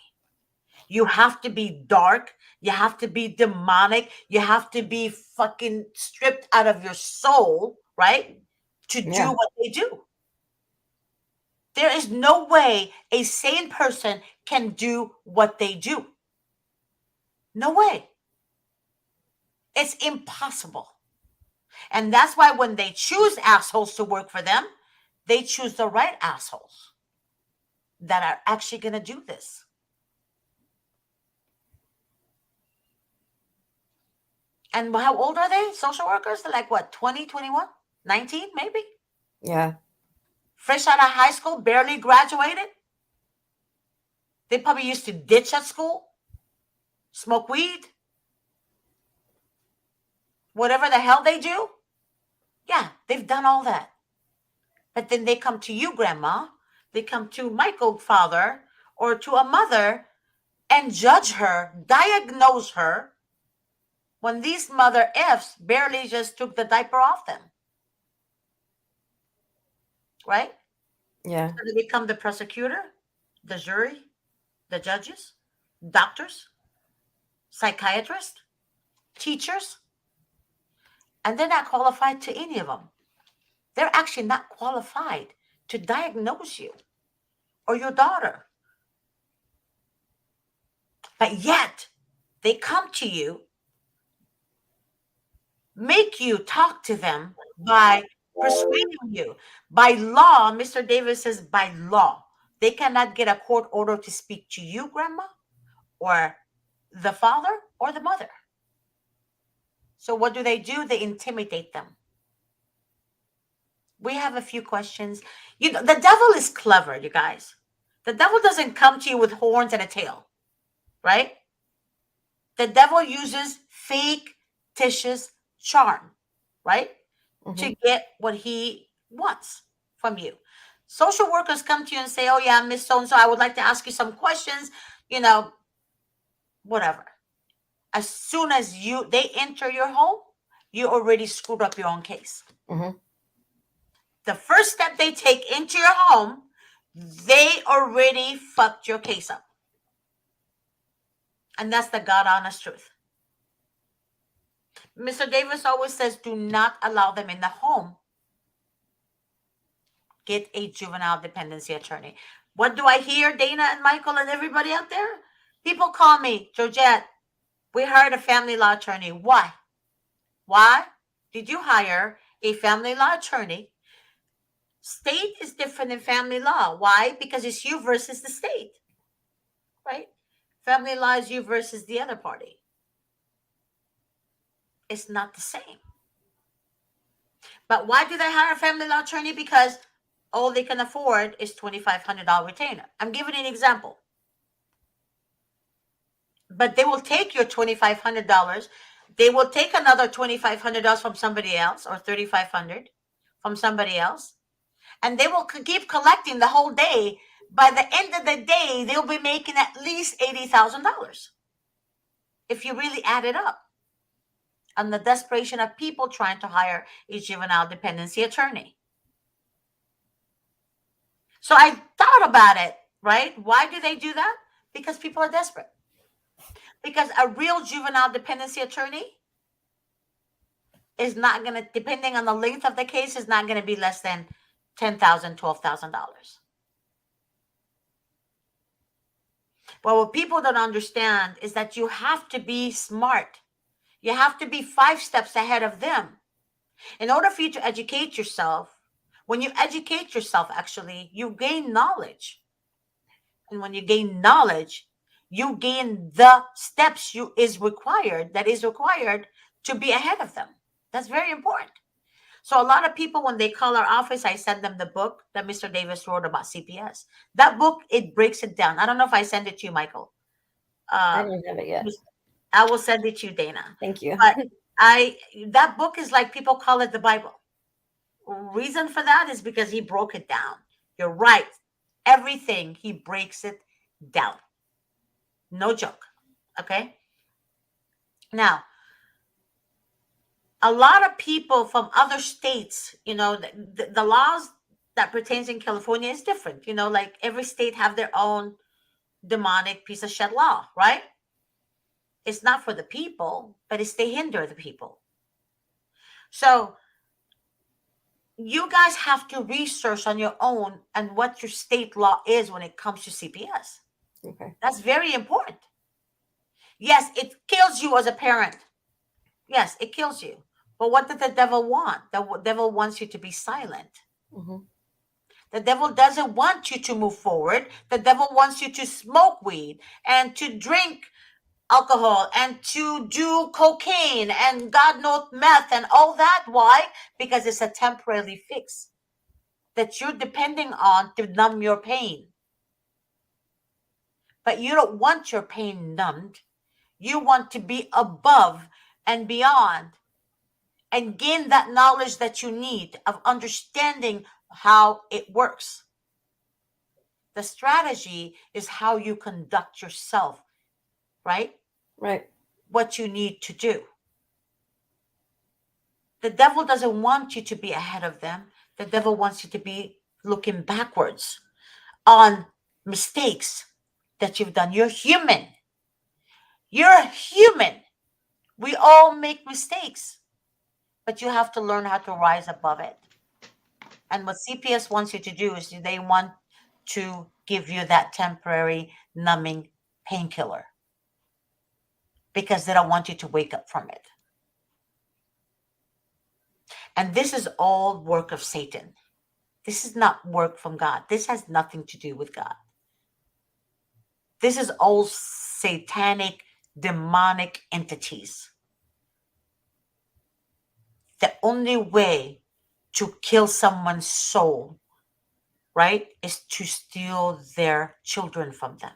You have to be dark. You have to be demonic. You have to be fucking stripped out of your soul, right? To do Yeah. what they do. There is no way a sane person can do what they do. No way. It's impossible. And that's why when they choose assholes to work for them, they choose the right assholes that are actually going to do this. And how old are they? Social workers? They're like what, 20, 21, 19 maybe? Yeah. Fresh out of high school, barely graduated. They probably used to ditch at school, smoke weed, whatever the hell they do. Yeah, they've done all that. But then they come to you, grandma. They come to Michael, father, or to a mother and judge her, diagnose her, when these mother F's barely just took the diaper off them. Right? Yeah. So they become the prosecutor, the jury, the judges, doctors, psychiatrists, teachers, and they're not qualified to any of them. They're actually not qualified to diagnose you or your daughter. But yet, they come to you, make you talk to them by persuading you. By law, Mr. Davis says by law, they cannot get a court order to speak to you, grandma, or the father, or the mother. So what do? They intimidate them. We have a few questions. You know, the devil is clever, you guys. The devil doesn't come to you with horns and a tail, right? The devil uses fictitious charm, right? To get what he wants from you. Social workers come to you and say, oh yeah, Miss So-and-so, I would like to ask you some questions, you know, whatever. As soon as they enter your home, you already screwed up your own case. The first step they take into your home, they already fucked your case up. And that's the God honest truth. Mr. Davis always says, do not allow them in the home. Get a juvenile dependency attorney. What do I hear, Dana and Michael and everybody out there? People call me, Georgette, we hired a family law attorney. Why? Why did you hire a family law attorney? State is different than family law. Why? Because it's you versus the state, right? Family law is you versus the other party. It's not the same. But why do they hire a family law attorney? Because all they can afford is $2,500 retainer. I'm giving an example. But they will take your $2,500. They will take another $2,500 from somebody else, or $3,500 from somebody else. And they will keep collecting the whole day. By the end of the day, they'll be making at least $80,000. If you really add it up. And the desperation of people trying to hire a juvenile dependency attorney. So I thought about it, right? Why do they do that? Because people are desperate. Because a real juvenile dependency attorney is not going to, depending on the length of the case, is not going to be less than $10,000, $12,000. But what people don't understand is that you have to be smart. You have to be 5 steps ahead of them. In order for you to educate yourself, when you educate yourself, actually, you gain knowledge. And when you gain knowledge, you gain the steps that is required to be ahead of them. That's very important. So a lot of people, when they call our office, I send them the book that Mr. Davis wrote about CPS. That book, it breaks it down. I don't know if I send it to you, Michael. I don't have it yet. I will send it to you, Dana. Thank you. But that book is like, people call it the Bible. Reason for that is because he broke it down. You're right. Everything, he breaks it down. No joke. Okay? Now, a lot of people from other states, the laws that pertains in California is different. Like every state have their own demonic piece of shit law, right? It's not for the people, but it's to hinder the people. So you guys have to research on your own and what your state law is when it comes to CPS. Okay. That's very important. Yes, it kills you as a parent. Yes, it kills you. But what did the devil want? The devil wants you to be silent. Mm-hmm. The devil doesn't want you to move forward. The devil wants you to smoke weed and to drink alcohol and to do cocaine and God knows meth and all that. Why? Because it's a temporary fix that you're depending on to numb your pain. But you don't want your pain numbed. You want to be above and beyond and gain that knowledge that you need of understanding how it works. The strategy is how you conduct yourself, right? Right. What you need to do. The devil doesn't want you to be ahead of them. The devil wants you to be looking backwards on mistakes that you've done. You're human. You're human. We all make mistakes, but you have to learn how to rise above it. And what CPS wants you to do is they want to give you that temporary numbing painkiller because they don't want you to wake up from it. And this is all work of Satan. This is not work from God. This has nothing to do with God. This is all satanic, demonic entities. The only way to kill someone's soul, right, is to steal their children from them.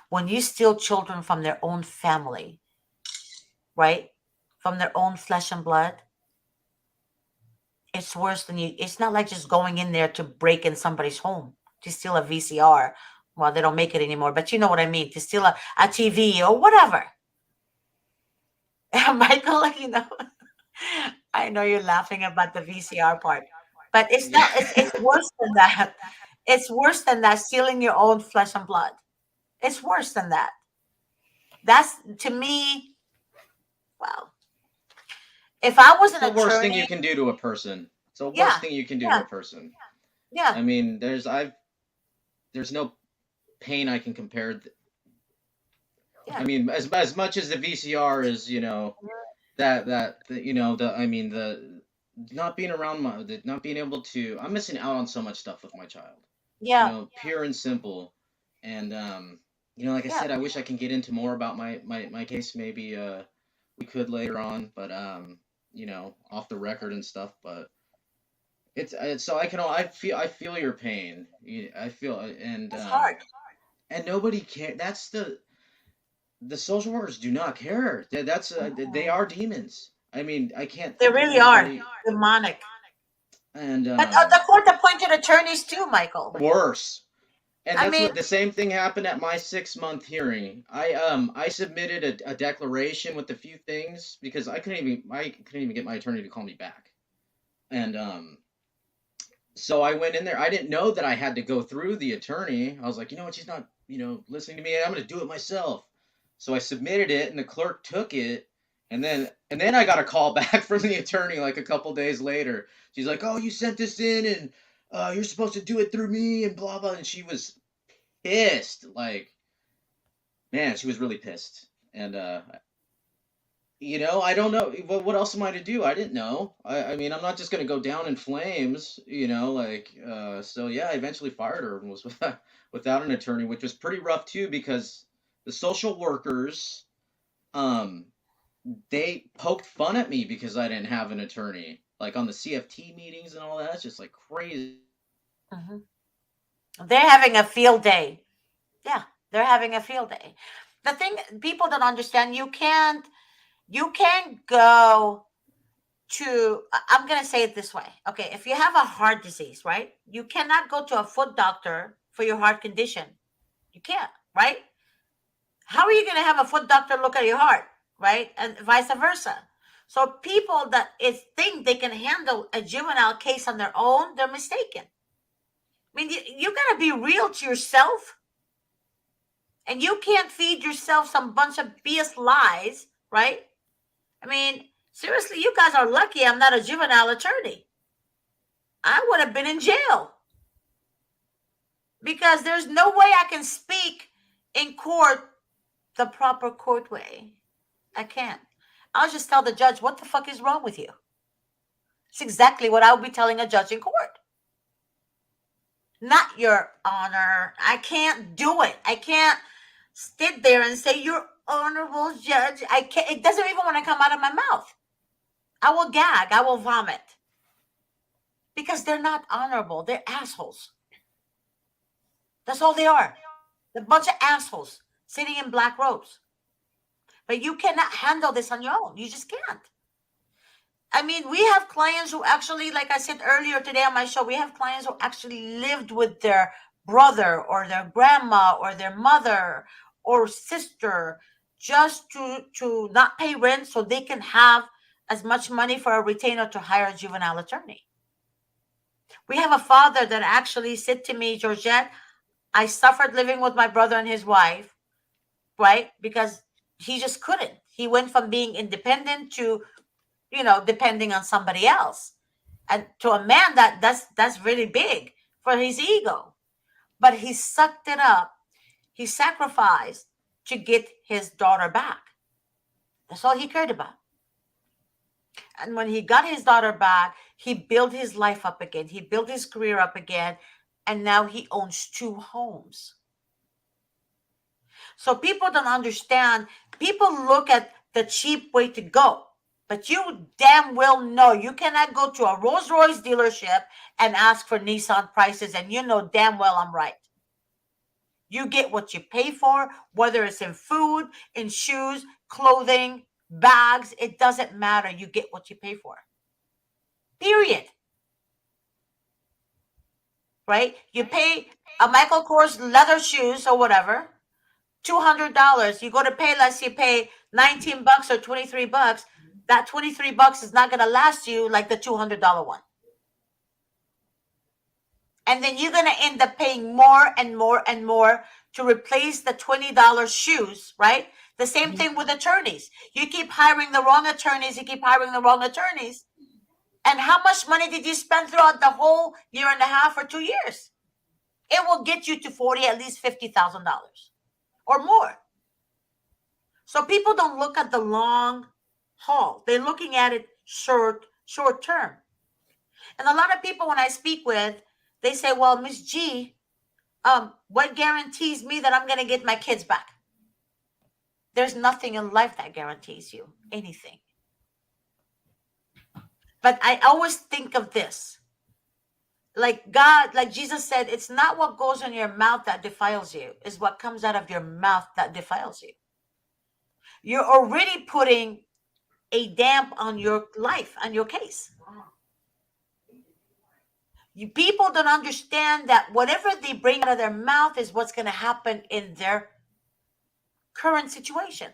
When you steal children from their own family, right, from their own flesh and blood, it's worse than you. It's not like just going in there to break in somebody's home to steal a VCR. Well, they don't make it anymore, but you know what I mean, to steal a TV or whatever. Michael, I know you're laughing about the VCR part, but it's not. It's worse than that. It's worse than that. Stealing your own flesh and blood. It's worse than that. That's, to me, well, if I was an It's the worst attorney, thing you can do to a person. It's the worst Yeah, thing you can do yeah. to a person. Yeah. I mean, there's no pain I can compare. Yeah. I mean, as much as the VCR is, the not being around not being able to, I'm missing out on so much stuff with my child. Yeah. Pure and simple. And like I Yeah. said, I wish I can get into more about my case. Maybe we could later on, but off the record and stuff. But it's so I feel your pain. I feel, and It's hard. and nobody cares. That's the social workers do not care. They are demons. I mean, I can't. They think of really are anybody- demonic. And But the court-appointed attorneys too, Michael. worse. And I that's mean- what the same thing happened at my 6-month hearing. I submitted a declaration with a few things because I couldn't even get my attorney to call me back. And so I went in there. I didn't know that I had to go through the attorney. I was like, you know what, she's not, listening to me. I'm going to do it myself. So I submitted it and the clerk took it. And then I got a call back from the attorney like a couple days later. She's like, "Oh, you sent this in and you're supposed to do it through me and blah, blah." And she was pissed. Like, man, she was really pissed. And, I don't know. What else am I to do? I didn't know. I mean, I'm not just going to go down in flames, so yeah, I eventually fired her and was without an attorney, which was pretty rough too, because the social workers, they poked fun at me because I didn't have an attorney, like on the CFT meetings and all that. It's just like crazy. Mm-hmm. They're having a field day. Yeah, they're having a field day. The thing people don't understand, you can't go to, I'm going to say it this way. Okay, if you have a heart disease, right? You cannot go to a foot doctor for your heart condition. You can't, right? How are you going to have a foot doctor look at your heart, right? And vice versa. So people that think they can handle a juvenile case on their own, they're mistaken. I mean, you got to be real to yourself. And you can't feed yourself some bunch of BS lies, right? I mean, seriously, you guys are lucky I'm not a juvenile attorney. I would have been in jail. Because there's no way I can speak in court the proper court way. I can't. I'll just tell the judge, what the fuck is wrong with you? It's exactly what I would be telling a judge in court. Not, Your Honor. I can't do it. I can't sit there and say, Your Honorable Judge. I can't. It doesn't even want to come out of my mouth. I will gag. I will vomit. Because they're not honorable. They're assholes. That's all they are. A bunch of assholes sitting in black robes. But you cannot handle this on your own. You just can't. I mean, we have clients who actually, like I said earlier today on my show, we have clients who actually lived with their brother or their grandma or their mother or sister just to not pay rent so they can have as much money for a retainer to hire a juvenile attorney. We have a father that actually said to me, Georgette, I suffered living with my brother and his wife, right? Because he just couldn't. He went from being independent to, depending on somebody else. And to a man, that's really big for his ego. But he sucked it up. He sacrificed to get his daughter back. That's all he cared about. And when he got his daughter back, he built his life up again. He built his career up again. And now he owns 2 homes. So people don't understand. People look at the cheap way to go. But you damn well know you cannot go to a Rolls Royce dealership and ask for Nissan prices. And you know damn well I'm right. You get what you pay for, whether it's in food, in shoes, clothing, bags. It doesn't matter. You get what you pay for. Period. Right? You pay a Michael Kors leather shoes or whatever, $200. You go to pay less, you pay $19 or $23. That $23 is not going to last you like the $200 one. And then you're going to end up paying more and more and more to replace the $20 shoes, right? The same thing with attorneys. You keep hiring the wrong attorneys. And how much money did you spend throughout the whole year and a half or 2 years? It will get you to at least $50,000 or more. So people don't look at the long haul. They're looking at it short term. And a lot of people, when I speak with, they say, well, Miss G, what guarantees me that I'm going to get my kids back? There's nothing in life that guarantees you anything. But I always think of this. Like God, like Jesus said, it's not what goes in your mouth that defiles you. It's what comes out of your mouth that defiles you. You're already putting a damp on your life, on your case. People don't understand that whatever they bring out of their mouth is what's going to happen in their current situation.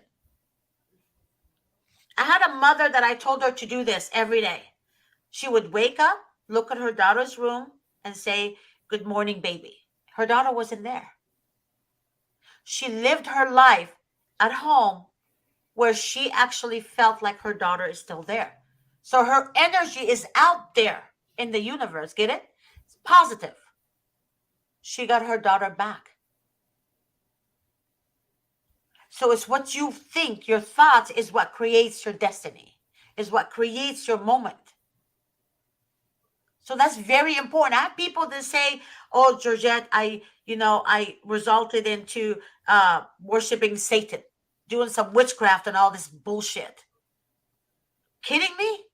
I had a mother that I told her to do this every day. She would wake up, look at her daughter's room, and say, good morning, baby. Her daughter wasn't there. She lived her life at home where she actually felt like her daughter is still there. So her energy is out there in the universe. Get it? It's positive. She got her daughter back. So it's what you think, your thoughts is what creates your destiny, is what creates your moment. So that's very important. I have people that say, oh, Georgette, I resulted into worshiping Satan, doing some witchcraft and all this bullshit. Kidding me?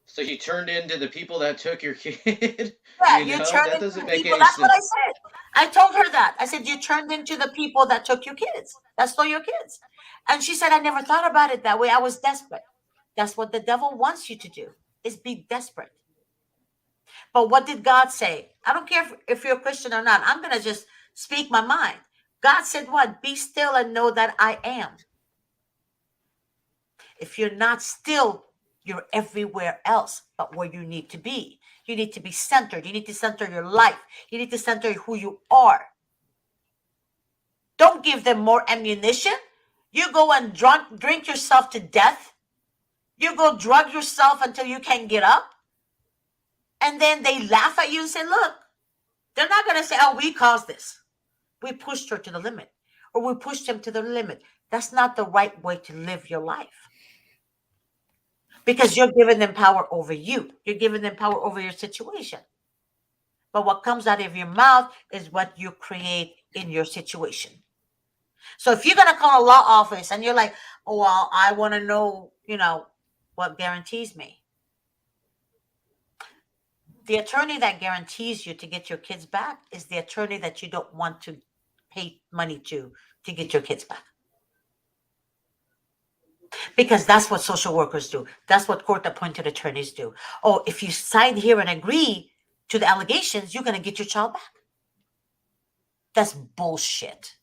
So you turned into the people that took your kid? Yeah, you turned that into doesn't the make people. any That's sense. what I said. I told her that. I said, you turned into the people that took your kids, that stole your kids. And she said, I never thought about it that way. I was desperate. That's what the devil wants you to do, is be desperate. But what did God say? I don't care if you're a Christian or not. I'm going to just speak my mind. God said what? Be still and know that I am. If you're not still, you're everywhere else but where you need to be. You need to be centered. You need to center your life. You need to center who you are. Don't give them more ammunition. You go and drink yourself to death. You go drug yourself until you can't get up. And then they laugh at you and say, look, they're not going to say, oh, we caused this. We pushed her to the limit, or we pushed him to the limit. That's not the right way to live your life. Because you're giving them power over you. You're giving them power over your situation. But what comes out of your mouth is what you create in your situation. So if you're going to call a law office and you're like, oh, well, I want to know, what guarantees me. The attorney that guarantees you to get your kids back is the attorney that you don't want to pay money to get your kids back. Because that's what social workers do. That's what court-appointed attorneys do. Oh, if you sign here and agree to the allegations, you're going to get your child back. That's bullshit.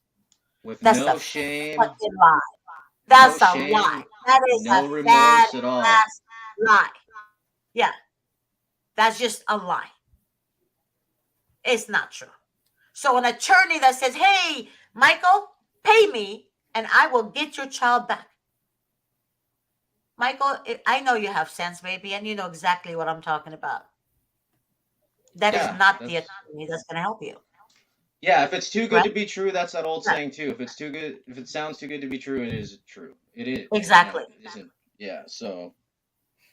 That's no a shame. fucking lie. That's no a shame, lie. That is no a remorse at all. bad-ass lie. Yeah. That's just a lie. It's not true. So an attorney that says, hey, Michael, pay me and I will get your child back. Michael, I know you have sense, baby, and you know exactly what I'm talking about. That is not the attorney that's going to help you. Yeah, if it's too good to be true, that's that old saying too. If it's too good, if it sounds too good to be true, it is true. It is. Exactly. It isn't. Yeah. So.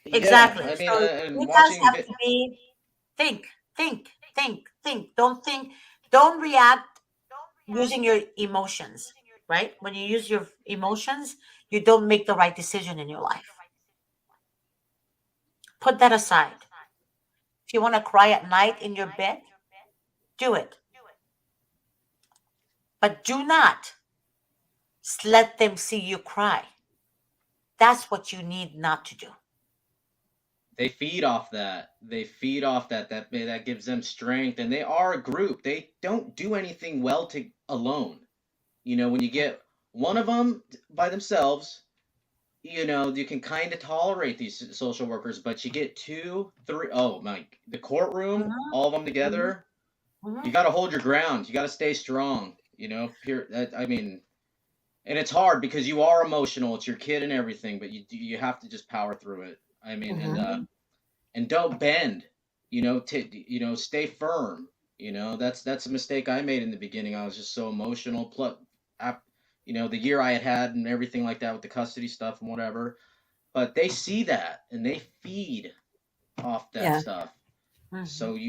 Exactly. Yeah, I mean, so and you guys watching. have to be think. Don't think. Don't react using your emotions. Right? When you use your emotions, you don't make the right decision in your life. Put that aside. If you want to cry at night in your bed, do it. But do not let them see you cry. That's what you need not to do. They feed off that. They feed off that. That gives them strength, and they are a group. They don't do anything well alone. When you get one of them by themselves, you can kind of tolerate these social workers, but you get 2, 3, oh my, the courtroom, all of them together, you got to hold your ground. You got to stay strong, I mean, and it's hard because you are emotional. It's your kid and everything, but you have to just power through it. I mean, and don't bend, stay firm. That's a mistake I made in the beginning. I was just so emotional. The year I had and everything like that with the custody stuff and whatever. But they see that and they feed off that stuff. So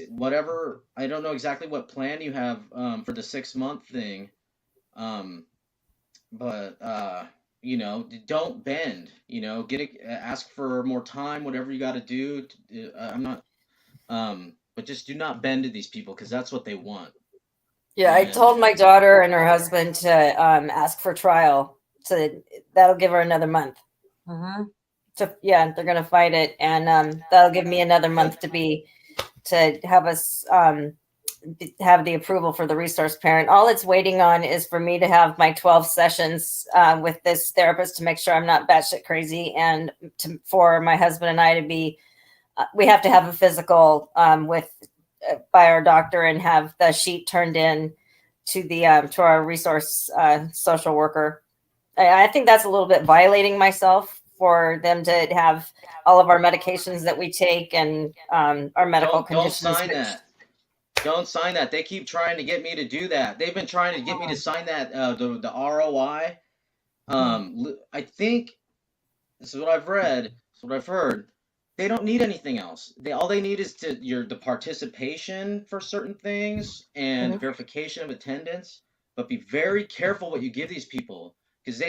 whatever, I don't know exactly what plan you have for the 6-month thing. But don't bend, ask for more time, whatever you got to do. I'm not, but just do not bend to these people because that's what they want. Yeah, I told my daughter and her husband to ask for trial. So that'll give her another month. So yeah, they're gonna fight it, and that'll give me another month to have us have the approval for the resource parent. All it's waiting on is for me to have my 12 sessions with this therapist to make sure I'm not batshit crazy, and for my husband and I to be. We have to have a physical by our doctor and have the sheet turned in to our resource social worker. I think that's a little bit violating myself for them to have all of our medications that we take and our medical conditions. Don't sign that. Don't sign that. They keep trying to get me to do that. They've been trying to get me to sign that the ROI. I think this is what I've read. This is what I've heard. They don't need anything else. All they need is the participation for certain things and verification of attendance. But be very careful what you give these people, because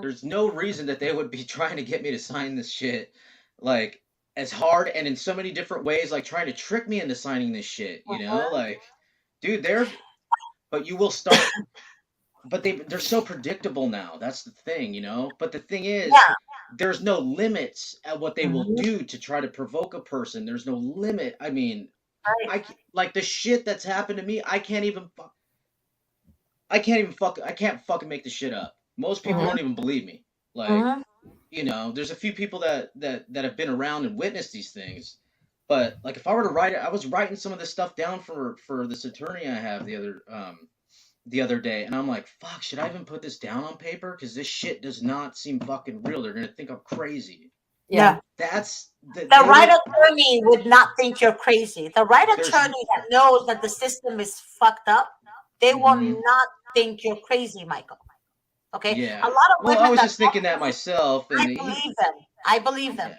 there's no reason that they would be trying to get me to sign this shit, like as hard and in so many different ways, like trying to trick me into signing this shit. Like, dude, but you will start. But they're so predictable now. That's the thing, But the thing is. Yeah. There's no limits at what they will do to try to provoke a person. There's no limit. I mean, like the shit that's happened to me, I can't fucking make the shit up. Most people don't even believe me. Like, you know, there's a few people that have been around and witnessed these things. But like, if I were to write it, I was writing some of this stuff down for this attorney I have the other day, and I'm like, fuck, should I even put this down on paper? Because this shit does not seem fucking real. They're gonna think I'm crazy. Yeah. That's The right attorney would not think you're crazy. The right There's- attorney that knows that the system is fucked up, they will not think you're crazy, Michael. Okay. Yeah. A lot of Well, women I was that just thinking that myself, and I believe them. I believe them.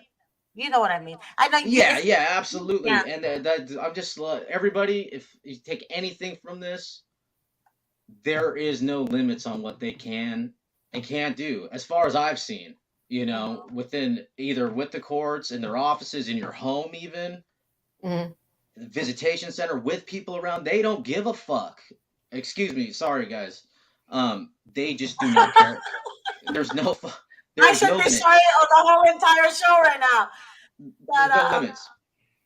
You know what I mean? I know. yeah, absolutely. Yeah. And I'm just everybody. If you take anything from this, there is no limits on what they can and can't do, as far as I've seen. You know, within either with the courts, in their offices, in your home, even the visitation center, with people around, they don't give a fuck. Excuse me, sorry guys. They just do not care. There's no. I should be sorry on the whole entire show right now. But, There's no limits.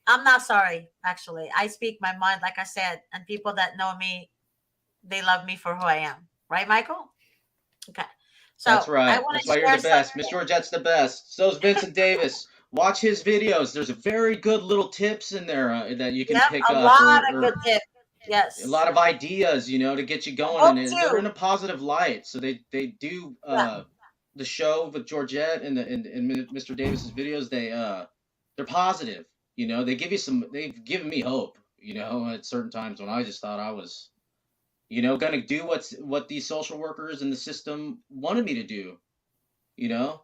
I'm not sorry, actually. I speak my mind, like I said, and people that know me, they love me for who I am. Right, Michael? Okay. So That's right. I That's why you're the best. Miss Georgette's the best. So's Vincent Davis. Watch his videos. There's a very good little tips in there that you can pick up. A lot of good tips. Yes. A lot of ideas, you know, to get you going. And they're in a positive light. So they do the show with Georgette and Mr. Davis's videos. They're positive. You know, they give you some. They've given me hope. You know, at certain times when I just thought I was, you know, gonna do what these social workers in the system wanted me to do. You know,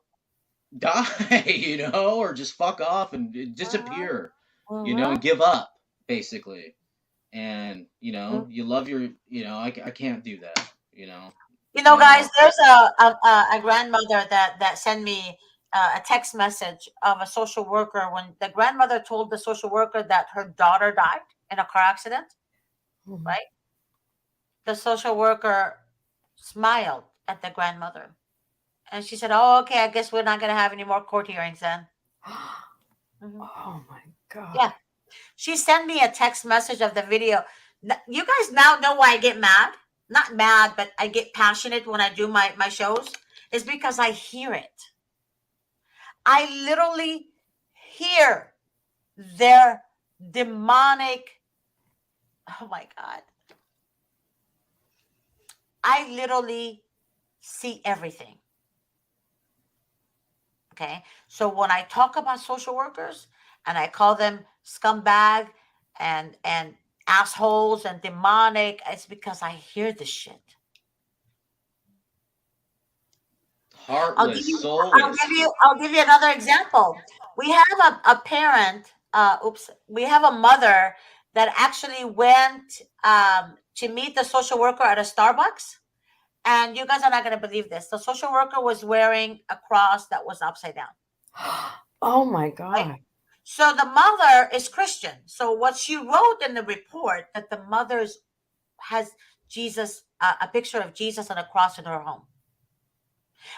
die. You know, or just fuck off and disappear. You know, and give up basically. And you know, you love your. You know, I can't do that. You know. You know, guys, there's a grandmother that sent me a text message of a social worker when the grandmother told the social worker that her daughter died in a car accident, right? The social worker smiled at the grandmother. And she said, oh, okay, I guess we're not going to have any more court hearings then. Oh, my God. Yeah. She sent me a text message of the video. You guys now know why I get mad. Not mad, but I get passionate when I do my shows. It's because I hear it. I literally hear their demonic. Oh my God. I literally see everything. Okay. So when I talk about social workers and I call them scumbag and assholes and demonic, it's because I hear this shit. Heartless, soulless. I'll give you another example. We have a parent, we have a mother that actually went to meet the social worker at a Starbucks. And you guys are not going to believe this. The social worker was wearing a cross that was upside down. Oh my God. Right? So the mother is Christian. So what she wrote in the report that the mother has Jesus, a picture of Jesus on a cross in her home.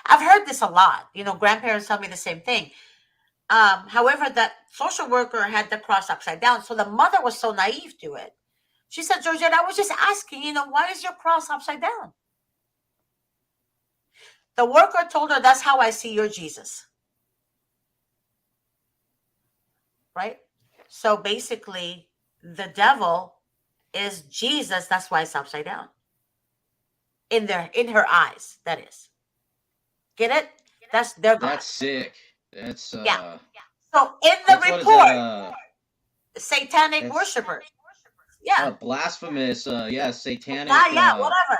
I've heard this a lot. You know, grandparents tell me the same thing. However, that social worker had the cross upside down. So the mother was so naive to it. She said, Georgette, I was just asking, you know, why is your cross upside down? The worker told her, that's how I see your Jesus. Right? So basically, the devil is Jesus. That's why it's upside down. In her eyes, that is. Get it? That's their God. That's sick. That's yeah. So in the report, satanic worshipers. Yeah. Blasphemous. Satanic. Yeah, whatever.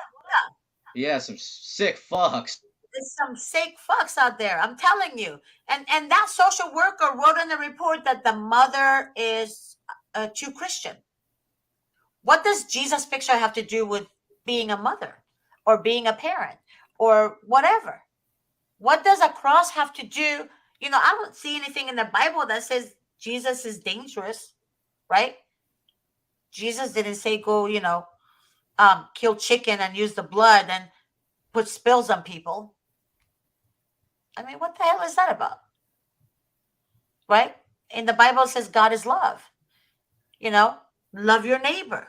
Yeah, some sick fucks. There's some sick fucks out there. I'm telling you. And that social worker wrote in the report that the mother is too Christian. What does Jesus' picture have to do with being a mother or being a parent or whatever? What does a cross have to do? You know, I don't see anything in the Bible that says Jesus is dangerous, right? Jesus didn't say go, you know, kill chicken and use the blood and put spills on people. I mean, what the hell is that about? Right? In the Bible, it says God is love. You know, love your neighbor.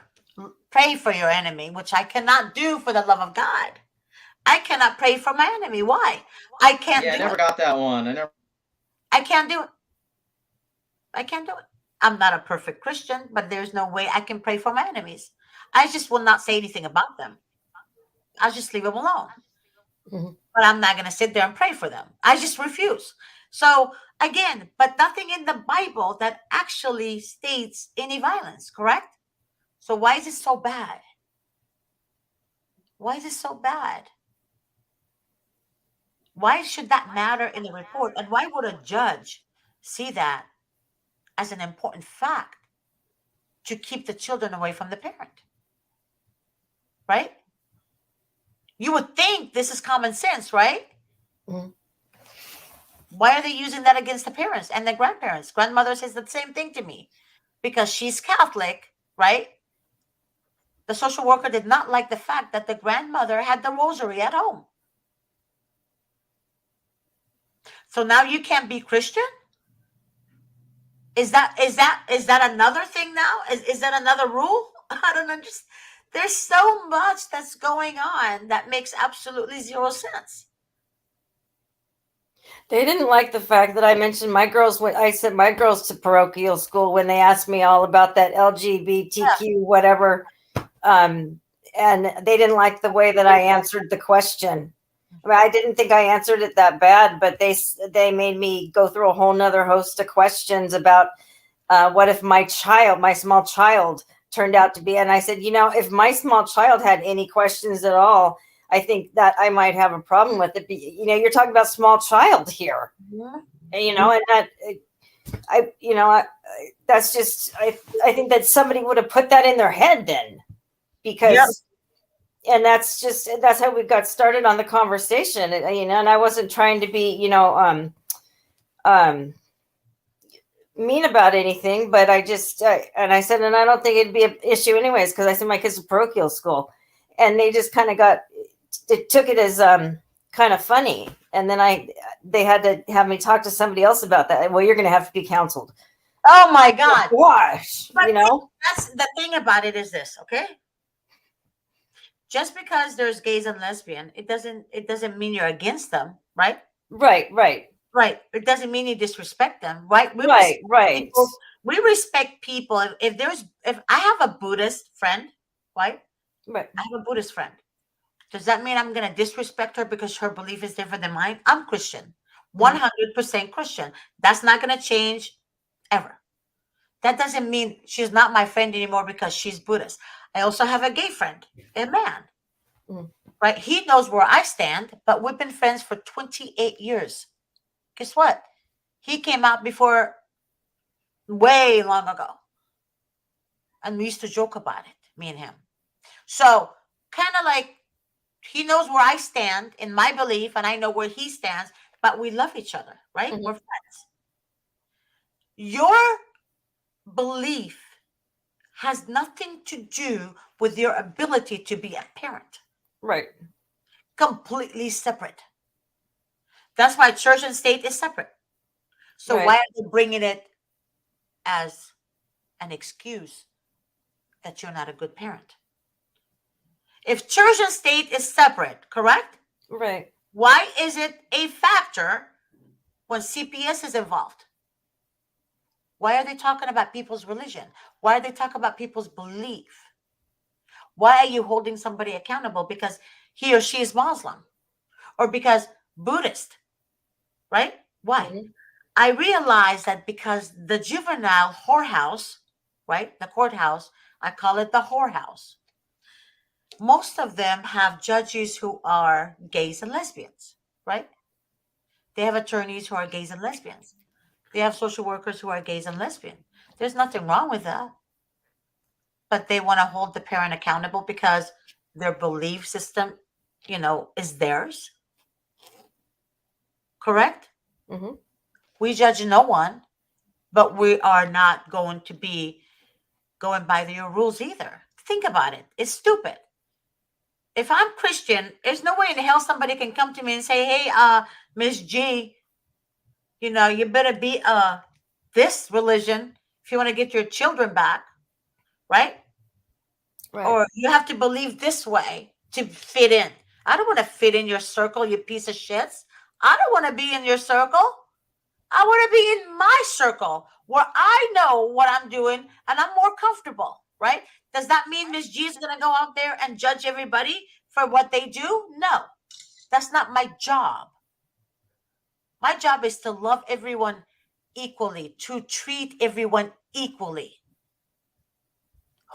Pray for your enemy, which I cannot do for the love of God. I cannot pray for my enemy. Why? I can't Yeah, I do never it. got that one. I can't do it. I can't do it. I'm not a perfect Christian, but there's no way I can pray for my enemies. I just will not say anything about them. I'll just leave them alone. Mhm. But I'm not going to sit there and pray for them. I just refuse. So again, but nothing in the Bible that actually states any violence, correct? So why is it so bad? Why is it so bad? Why should that matter in the report? And why would a judge see that as an important fact to keep the children away from the parent? Right? You would think this is common sense, right? Mhm. Why are they using that against the parents and the grandparents? Grandmother says the same thing to me because she's Catholic, right? The social worker did not like the fact that the grandmother had the rosary at home. So now you can't be Christian? Is that another thing now? Is that another rule? I don't understand. There's so much that's going on that makes absolutely zero sense. They didn't like the fact that I mentioned my girls when I sent my girls to parochial school when they asked me all about that LGBTQ whatever. And they didn't like the way that I answered the question. I mean, I didn't think I answered it that bad, but they made me go through a whole nother host of questions about what if my small child turned out to be, and I said, if my small child had any questions at all, I think that I might have a problem with it. You're talking about small child here, and that that's just, I think that somebody would have put that in their head then, because, and that's how we got started on the conversation, and I wasn't trying to be, mean about anything, but I just, and I said, and I don't think it'd be an issue anyways, because I sent my kids to parochial school, and they just kind of took it as kind of funny, and then they had to have me talk to somebody else about that. Well, you're going to have to be counseled. Oh my God! Gosh, but that's the thing about it is this, okay? Just because there's gays and lesbian, it doesn't mean you're against them, right? Right. It doesn't mean you disrespect them, right? Right. We respect people. If I have a Buddhist friend, right? Right. I have a Buddhist friend. Does that mean I'm going to disrespect her because her belief is different than mine? I'm Christian, 100% Christian. That's not going to change ever. That doesn't mean she's not my friend anymore because she's Buddhist. I also have a gay friend, a man, right? He knows where I stand, but we've been friends for 28 years. Guess what? He came out before, way long ago. And we used to joke about it, me and him. So kind of like he knows where I stand in my belief and I know where he stands, but we love each other, right? We're friends. Your belief has nothing to do with your ability to be a parent. Right. Completely separate. That's why church and state is separate. So why are they bringing it as an excuse that you're not a good parent? If church and state is separate, correct? Right. Why is it a factor when CPS is involved? Why are they talking about people's religion? Why are they talking about people's belief? Why are you holding somebody accountable because he or she is Muslim or because Buddhist, right? Why? I realize that because the juvenile whorehouse, right? The courthouse, I call it the whorehouse. Most of them have judges who are gays and lesbians, right? They have attorneys who are gays and lesbians. They have social workers who are gays and lesbian. There's nothing wrong with that. But they want to hold the parent accountable because their belief system, is theirs. Correct? We judge no one, but we are not going to be going by your rules either. Think about it. It's stupid. If I'm Christian, there's no way in hell somebody can come to me and say, hey, Miss G, you better be this religion if you want to get your children back, right? Or you have to believe this way to fit in. I don't want to fit in your circle, you piece of shits. I don't want to be in your circle. I want to be in my circle where I know what I'm doing and I'm more comfortable, right? Does that mean Miss G is going to go out there and judge everybody for what they do? No, that's not my job. My job is to love everyone equally, to treat everyone equally.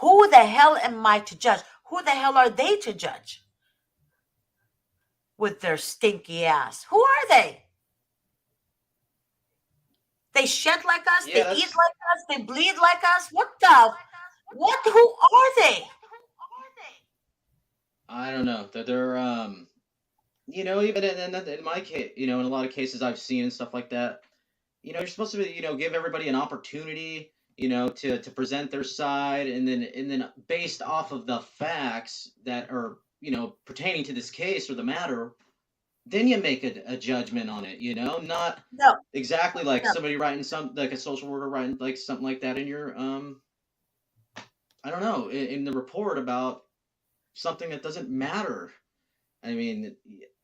Who the hell am I to judge? Who the hell are they to judge? With their stinky ass. Who are they? They shed like us, they eat like us, they bleed like us. Who are they? I don't know. They're you know, even in my case, you know, in a lot of cases I've seen and stuff like that, you know, you're supposed to, you know, give everybody an opportunity, you know, to present their side, and then based off of the facts that are, you know, pertaining to this case or the matter, then you make a judgment on it, you know, not exactly like somebody writing like a social worker writing like something like that in your I don't know, in the report about something that doesn't matter. I mean,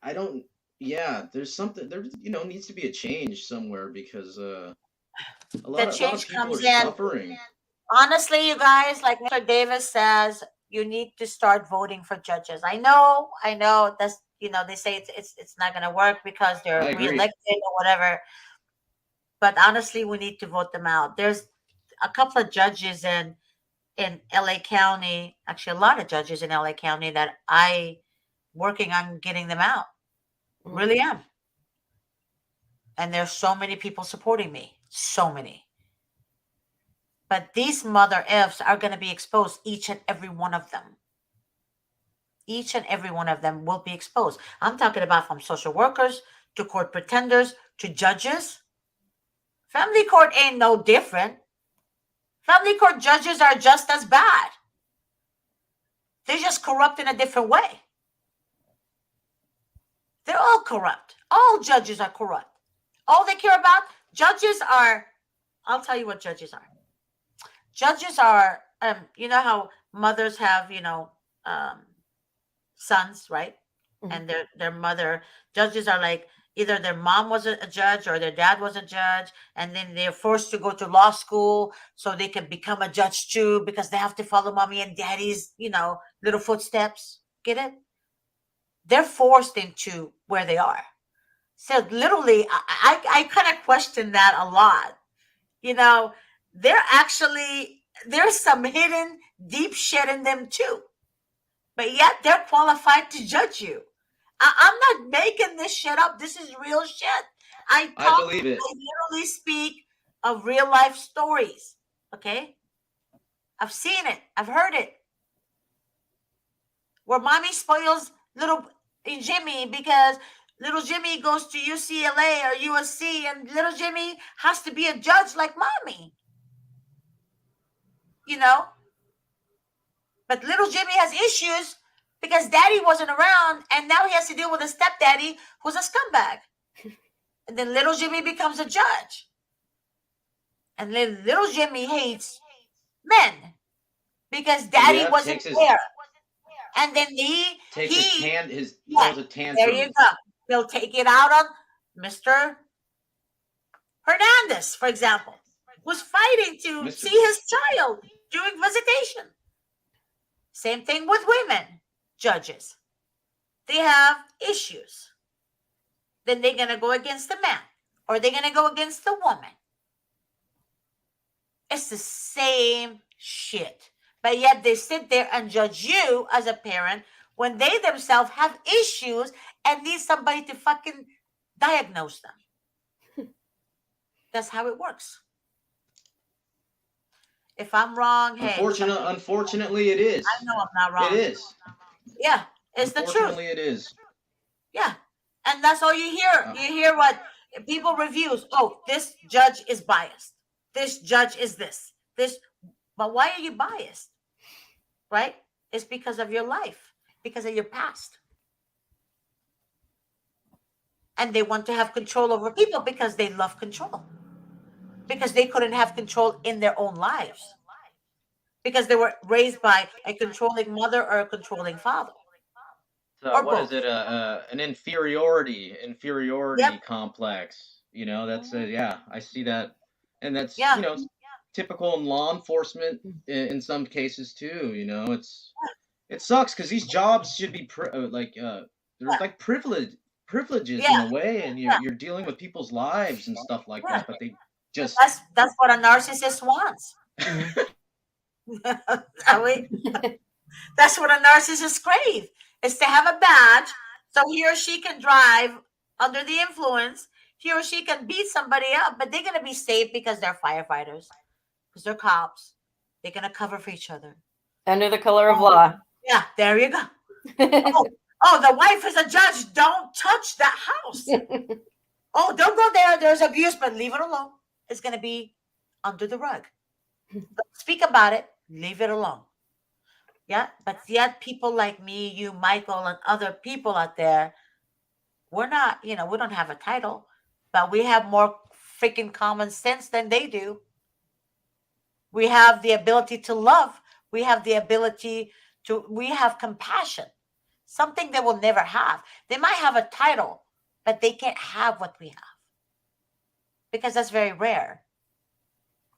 I don't. Yeah, there's something there. You know, needs to be a change somewhere because a lot of people comes are suffering. Honestly, you guys, like Mr. Davis says, you need to start voting for judges. I know. That's, you know, they say it's not going to work because they're reelected or whatever. But honestly, we need to vote them out. There's a couple of judges in LA County, actually a lot of judges in LA County that I working on getting them out. Really am. And there's so many people supporting me. So many. But these mother F's are going to be exposed, each and every one of them. Each and every one of them will be exposed. I'm talking about from social workers to court pretenders to judges. Family court ain't no different. Family court judges are just as bad. They're just corrupt in a different way. They're all corrupt. All judges are corrupt. All they care about, judges are, I'll tell you what judges are. Judges are, you know how mothers have, you know, sons, right? And their mother, judges are like, either their mom was a judge or their dad was a judge, and then they're forced to go to law school so they can become a judge too, because they have to follow mommy and daddy's, you know, little footsteps. Get it? They're forced into where they are. So literally, I kind of question that a lot. You know, there's some hidden deep shit in them too. But yet they're qualified to judge you. I'm not making this shit up. This is real shit. I believe it. I literally speak of real life stories. Okay? I've seen it. I've heard it. Where mommy spoils little Jimmy because little Jimmy goes to UCLA or USC, and little Jimmy has to be a judge like mommy. You know? But little Jimmy has issues because daddy wasn't around, and now he has to deal with a stepdaddy who's a scumbag. And then little Jimmy becomes a judge. And then little Jimmy hates men because daddy wasn't there. And then he takes his tantrum. There you go. He'll take it out on Mr. Hernandez, for example, who's fighting to see his child during visitation. Same thing with women judges. They have issues. Then they're going to go against the man, or they're going to go against the woman. It's the same shit. But yet they sit there and judge you as a parent when they themselves have issues and need somebody to fucking diagnose them. That's how it works. If I'm wrong, hey. Unfortunately, it is. I know I'm not wrong. It is. Yeah, it's the truth. Unfortunately, it is. Yeah, and that's all you hear. You hear what people reviews. Oh, this judge is biased. This judge is this. But why are you biased? Right? It's because of your life, because of your past. And they want to have control over people because they love control. Because they couldn't have control in their own lives. Because they were raised by a controlling mother or a controlling father. or what is both. it? An inferiority Yep. complex. You know, that's yeah, I see that, and that's Yeah. typical in law enforcement in some cases too. You know, it sucks because these jobs should be there's like privileges in Yeah. a way, and Yeah. you're dealing with people's lives and stuff like Yeah. that, but they just That's what a narcissist wants. I mean, that's what a narcissist crave is to have a badge so he or she can drive under the influence. He or she can beat somebody up, but they're gonna be safe because they're firefighters, because they're cops. They're gonna cover for each other. Under the color of law. Yeah, there you go. Oh, the wife is a judge. Don't touch that house. Oh, don't go there. There's abuse, but leave it alone. It's gonna be under the rug. Don't speak about it. Leave it alone. Yeah, but yet people like me, you, Michael, and other people out there, we're not, we don't have a title, but we have more freaking common sense than they do. We have the ability to love. We have the ability we have compassion, something they will never have. They might have a title, but they can't have what we have because that's very rare.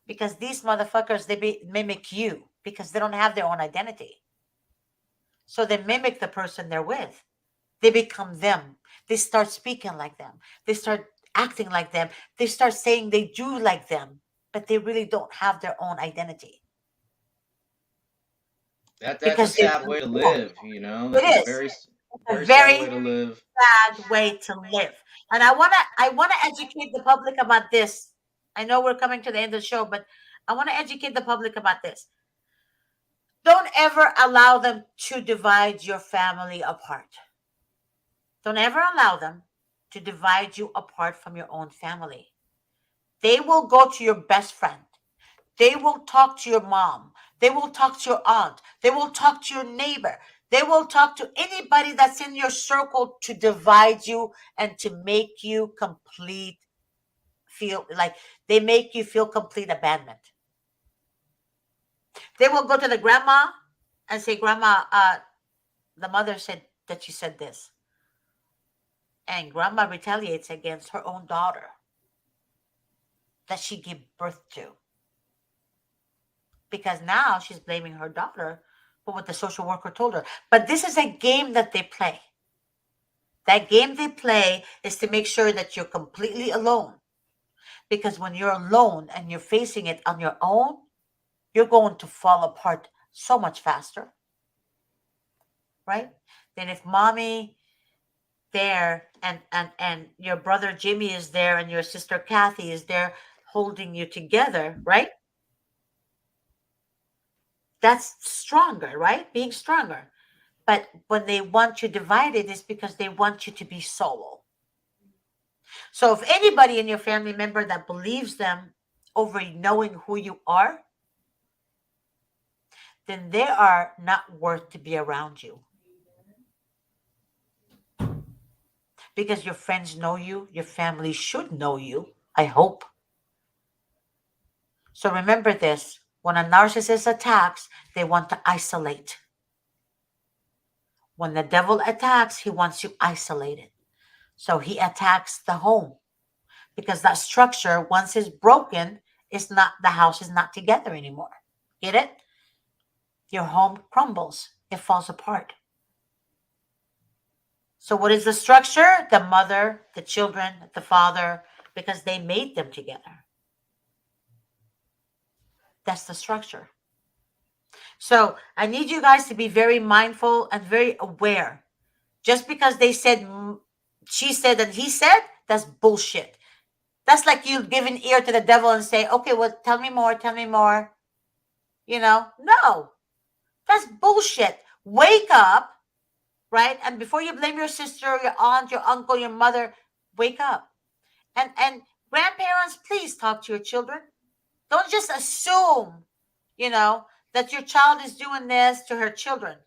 Because these motherfuckers, they mimic you because they don't have their own identity. So they mimic the person they're with. They become them. They start speaking like them. They start acting like them. They start saying they do like them, but they really don't have their own identity. that's a sad way to live, you know. It That's is. a very It's a sad way to live. sad way to live. And I wanna educate the public about this. I know we're coming to the end of the show, but I want to educate the public about this. Don't ever allow them to divide your family apart. Don't ever allow them to divide you apart from your own family. They will go to your best friend. They will talk to your mom. They will talk to your aunt. They will talk to your neighbor. They will talk to anybody that's in your circle to divide you and to make you feel like they make you feel complete abandonment. They will go to the grandma and say, Grandma, the mother said that she said this. And grandma retaliates against her own daughter that she gave birth to. Because now she's blaming her daughter for what the social worker told her. But this is a game that they play. That game they play is to make sure that you're completely alone. Because when you're alone and you're facing it on your own, you're going to fall apart so much faster. Right? Then if mommy there and your brother Jimmy is there and your sister Kathy is there holding you together, right? That's stronger, right? Being stronger. But when they want you divided, it's because they want you to be solo. So if anybody in your family member that believes them over knowing who you are, then they are not worth to be around you. Because your friends know you, your family should know you, I hope. So remember this, when a narcissist attacks, they want to isolate. When the devil attacks, he wants you isolated. So he attacks the home because that structure, once it's broken, the house is not together anymore. Get it? Your home crumbles. It falls apart. So what is the structure? The mother, the children, the father, because they made them together. That's the structure. So I need you guys to be very mindful and very aware. Just because they said, she said, and he said, that's bullshit. That's like you giving ear to the devil and say, okay, well, tell me more, tell me more. No, that's bullshit. Wake up, right? And before you blame your sister, your aunt, your uncle, your mother, wake up. And grandparents, please talk to your children. Don't just assume, that your child is doing this to her children.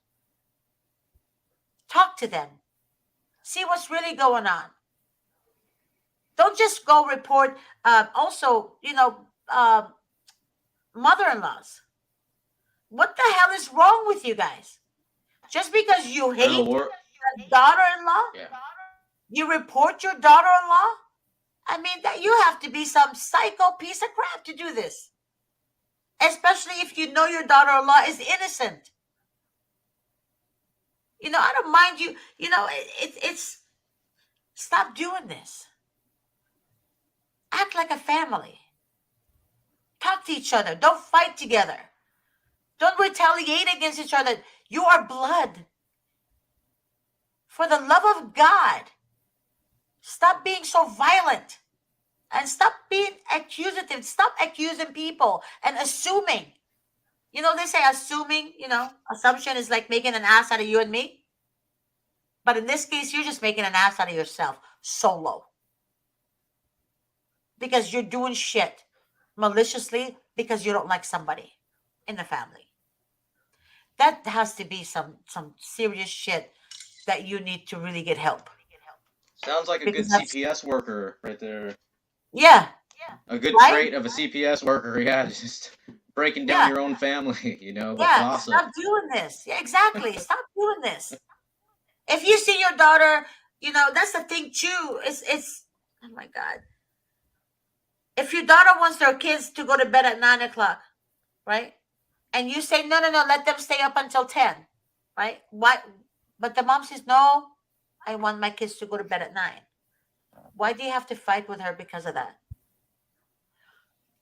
Talk to them. See what's really going on. Don't just go report. Also, mother-in-laws. What the hell is wrong with you guys? Just because you hate daughter-in-law? Yeah. You report your daughter-in-law? I mean, that you have to be some psycho piece of crap to do this. Especially if you know your daughter-in-law is innocent. You know, I don't mind you. You know, it's stop doing this. Act like a family. Talk to each other. Don't fight together. Don't retaliate against each other. You are blood. For the love of God, stop being so violent. And stop being accusative. Stop accusing people and assuming. You know, they say assuming, you know, assumption is like making an ass out of you and me. But in this case, you're just making an ass out of yourself solo. Because you're doing shit maliciously because you don't like somebody in the family. That has to be some serious shit that you need to really get help. Sounds like a good CPS worker right there. Yeah. A good Right? trait of a CPS worker, yeah, just breaking down your own family, you know, with gossip. Stop doing this. Yeah, exactly. Stop doing this. If you see your daughter, you know, that's the thing too. It's oh my God. If your daughter wants their kids to go to bed at 9 o'clock, right? And you say, no, let them stay up until 10, right? Why? But the mom says, no, I want my kids to go to bed at 9. Why do you have to fight with her because of that?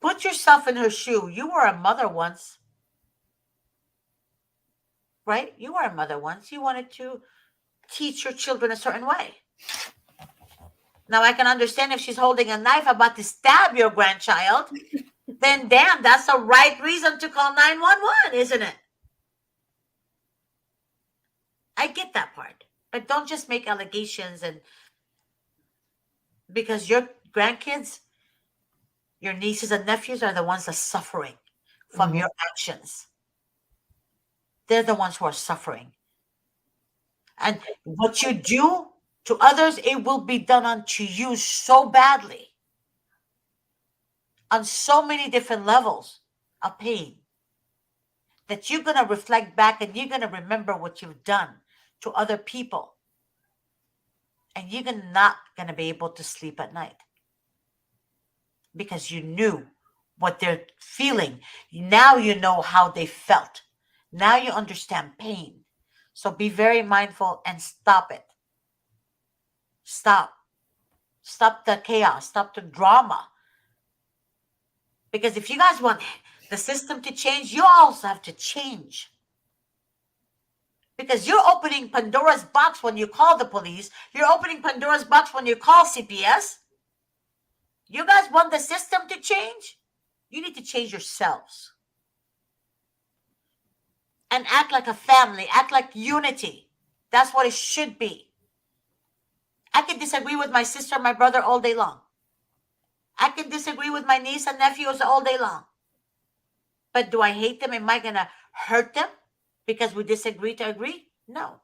Put yourself in her shoe. You were a mother once, right? You were a mother once. You wanted to teach your children a certain way. Now, I can understand if she's holding a knife about to stab your grandchild, then damn, that's the right reason to call 911, isn't it? I get that part. But don't just make allegations and because your grandkids, your nieces and nephews are the ones that are suffering from your actions. They're the ones who are suffering. And what you do to others, it will be done unto you so badly on so many different levels of pain that you're going to reflect back and you're going to remember what you've done to other people. And you're not going to be able to sleep at night because you knew what they're feeling. Now you know how they felt. Now you understand pain. So be very mindful and stop it. Stop the chaos. Stop the drama. Because if you guys want the system to change, you also have to change. Because you're opening Pandora's box when you call the police. You're opening Pandora's box when you call CPS. You guys want the system to change? You need to change yourselves. And act like a family. Act like unity. That's what it should be. I can disagree with my sister and my brother all day long. I can disagree with my niece and nephews all day long. But do I hate them? Am I going to hurt them because we disagree to agree? No.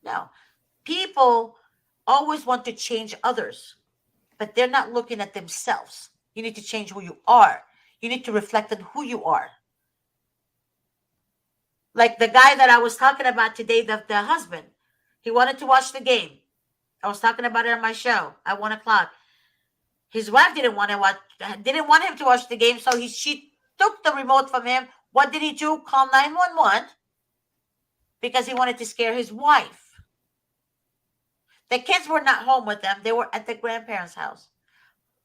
No. People always want to change others, but they're not looking at themselves. You need to change who you are. You need to reflect on who you are. Like the guy that I was talking about today, the husband. He wanted to watch the game. I was talking about it on my show at 1 o'clock. His wife didn't want him to watch the game, so she took the remote from him. What did he do? Call 911 because he wanted to scare his wife. The kids were not home with them. They were at the grandparents' house.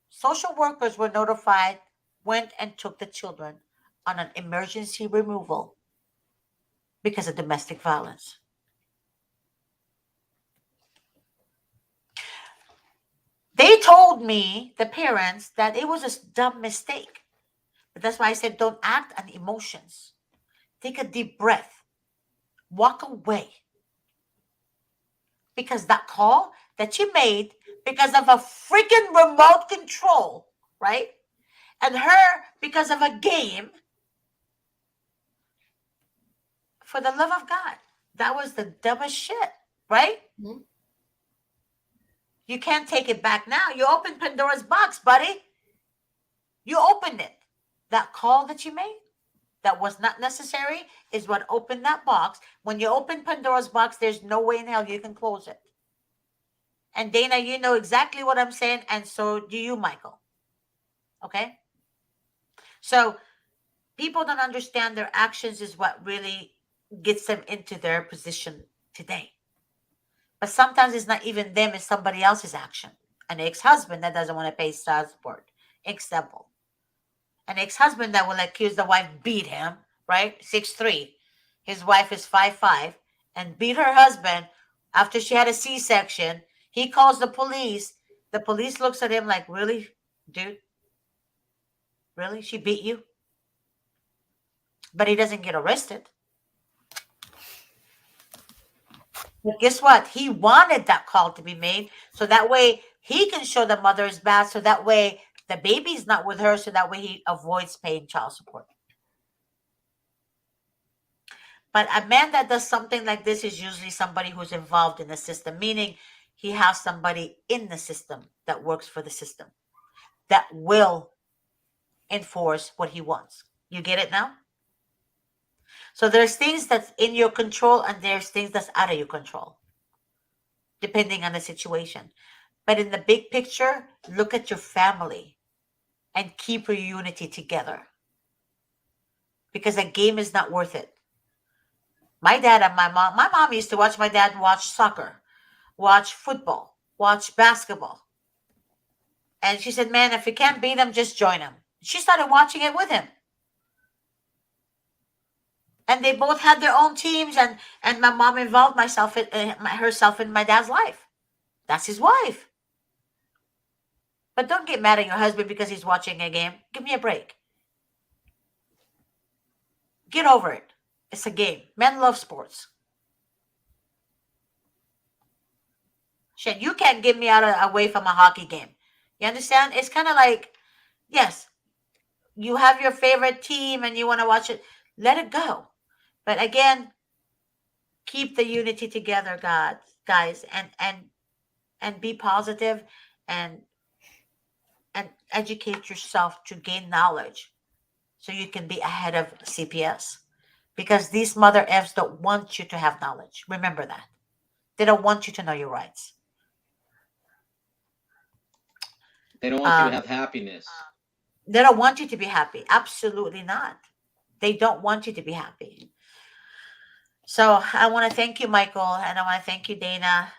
Social workers were notified, went and took the children on an emergency removal because of domestic violence. They told me, the parents, that it was a dumb mistake. But that's why I said don't act on emotions. Take a deep breath. Walk away. Because that call that you made because of a freaking remote control, right? And her because of a game. For the love of God, that was the dumbest shit, right? Mm-hmm. You can't take it back now. You opened Pandora's box, buddy. You opened it. That call that you made, that was not necessary is what opened that box. When you open Pandora's box, there's no way in hell you can close it. And Dana, you know exactly what I'm saying, and so do you, Michael. Okay? So people don't understand their actions is what really gets them into their position today. But sometimes it's not even them, it's somebody else's action. An ex-husband that doesn't want to pay child support. Example. An ex-husband that will accuse the wife beat him, right? 6'3". His wife is 5'5", and beat her husband after she had a C-section. He calls the police. The police looks at him like, really, dude? Really? She beat you? But he doesn't get arrested. But guess what? He wanted that call to be made so that way he can show the mother is bad, so that way the baby's not with her, so that way he avoids paying child support. But a man that does something like this is usually somebody who's involved in the system, meaning he has somebody in the system that works for the system that will enforce what he wants. You get it now? So there's things that's in your control and there's things that's out of your control, depending on the situation. But in the big picture, look at your family and keep your unity together, because a game is not worth it. My dad and my mom used to watch my dad watch soccer, watch football, watch basketball. And she said, man, if you can't beat him, just join him. She started watching it with him. And they both had their own teams, and my mom involved herself in my dad's life. That's his wife. But don't get mad at your husband because he's watching a game. Give me a break. Get over it. It's a game. Men love sports. Shit, you can't get me away from a hockey game. You understand? It's kind of like, yes, you have your favorite team and you want to watch it. Let it go. But again, keep the unity together, guys, and be positive and educate yourself to gain knowledge so you can be ahead of CPS. Because these mother Fs don't want you to have knowledge. Remember that. They don't want you to know your rights. They don't want you to have happiness. They don't want you to be happy. Absolutely not. They don't want you to be happy. So I want to thank you, Michael, and I want to thank you, Dana.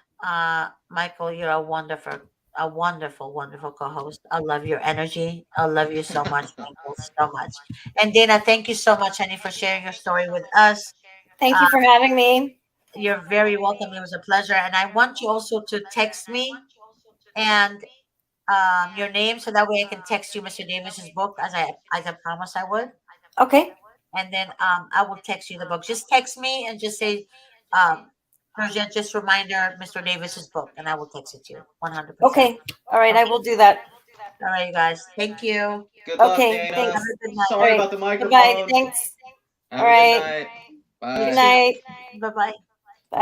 Michael, you're a wonderful, wonderful co-host. I love your energy. I love you so much, Michael, so much. And Dana, thank you so much, honey, for sharing your story with us. Thank you for having me. You're very welcome. It was a pleasure. And I want you also to text me and your name, so that way I can text you Mr. Davis's book as I promised I would. Okay. And then I will text you the book. Just text me and just say, Persia, just reminder Mr. Davis's book, and I will text it to you 100%. Okay. All right. I will do that. All right, you guys. Thank you. Good luck, Okay. Dana. Thanks. Have a good night. Sorry about the microphone. Goodbye. Thanks. Have All a right. good night. Bye. Good night. Bye-bye. Bye.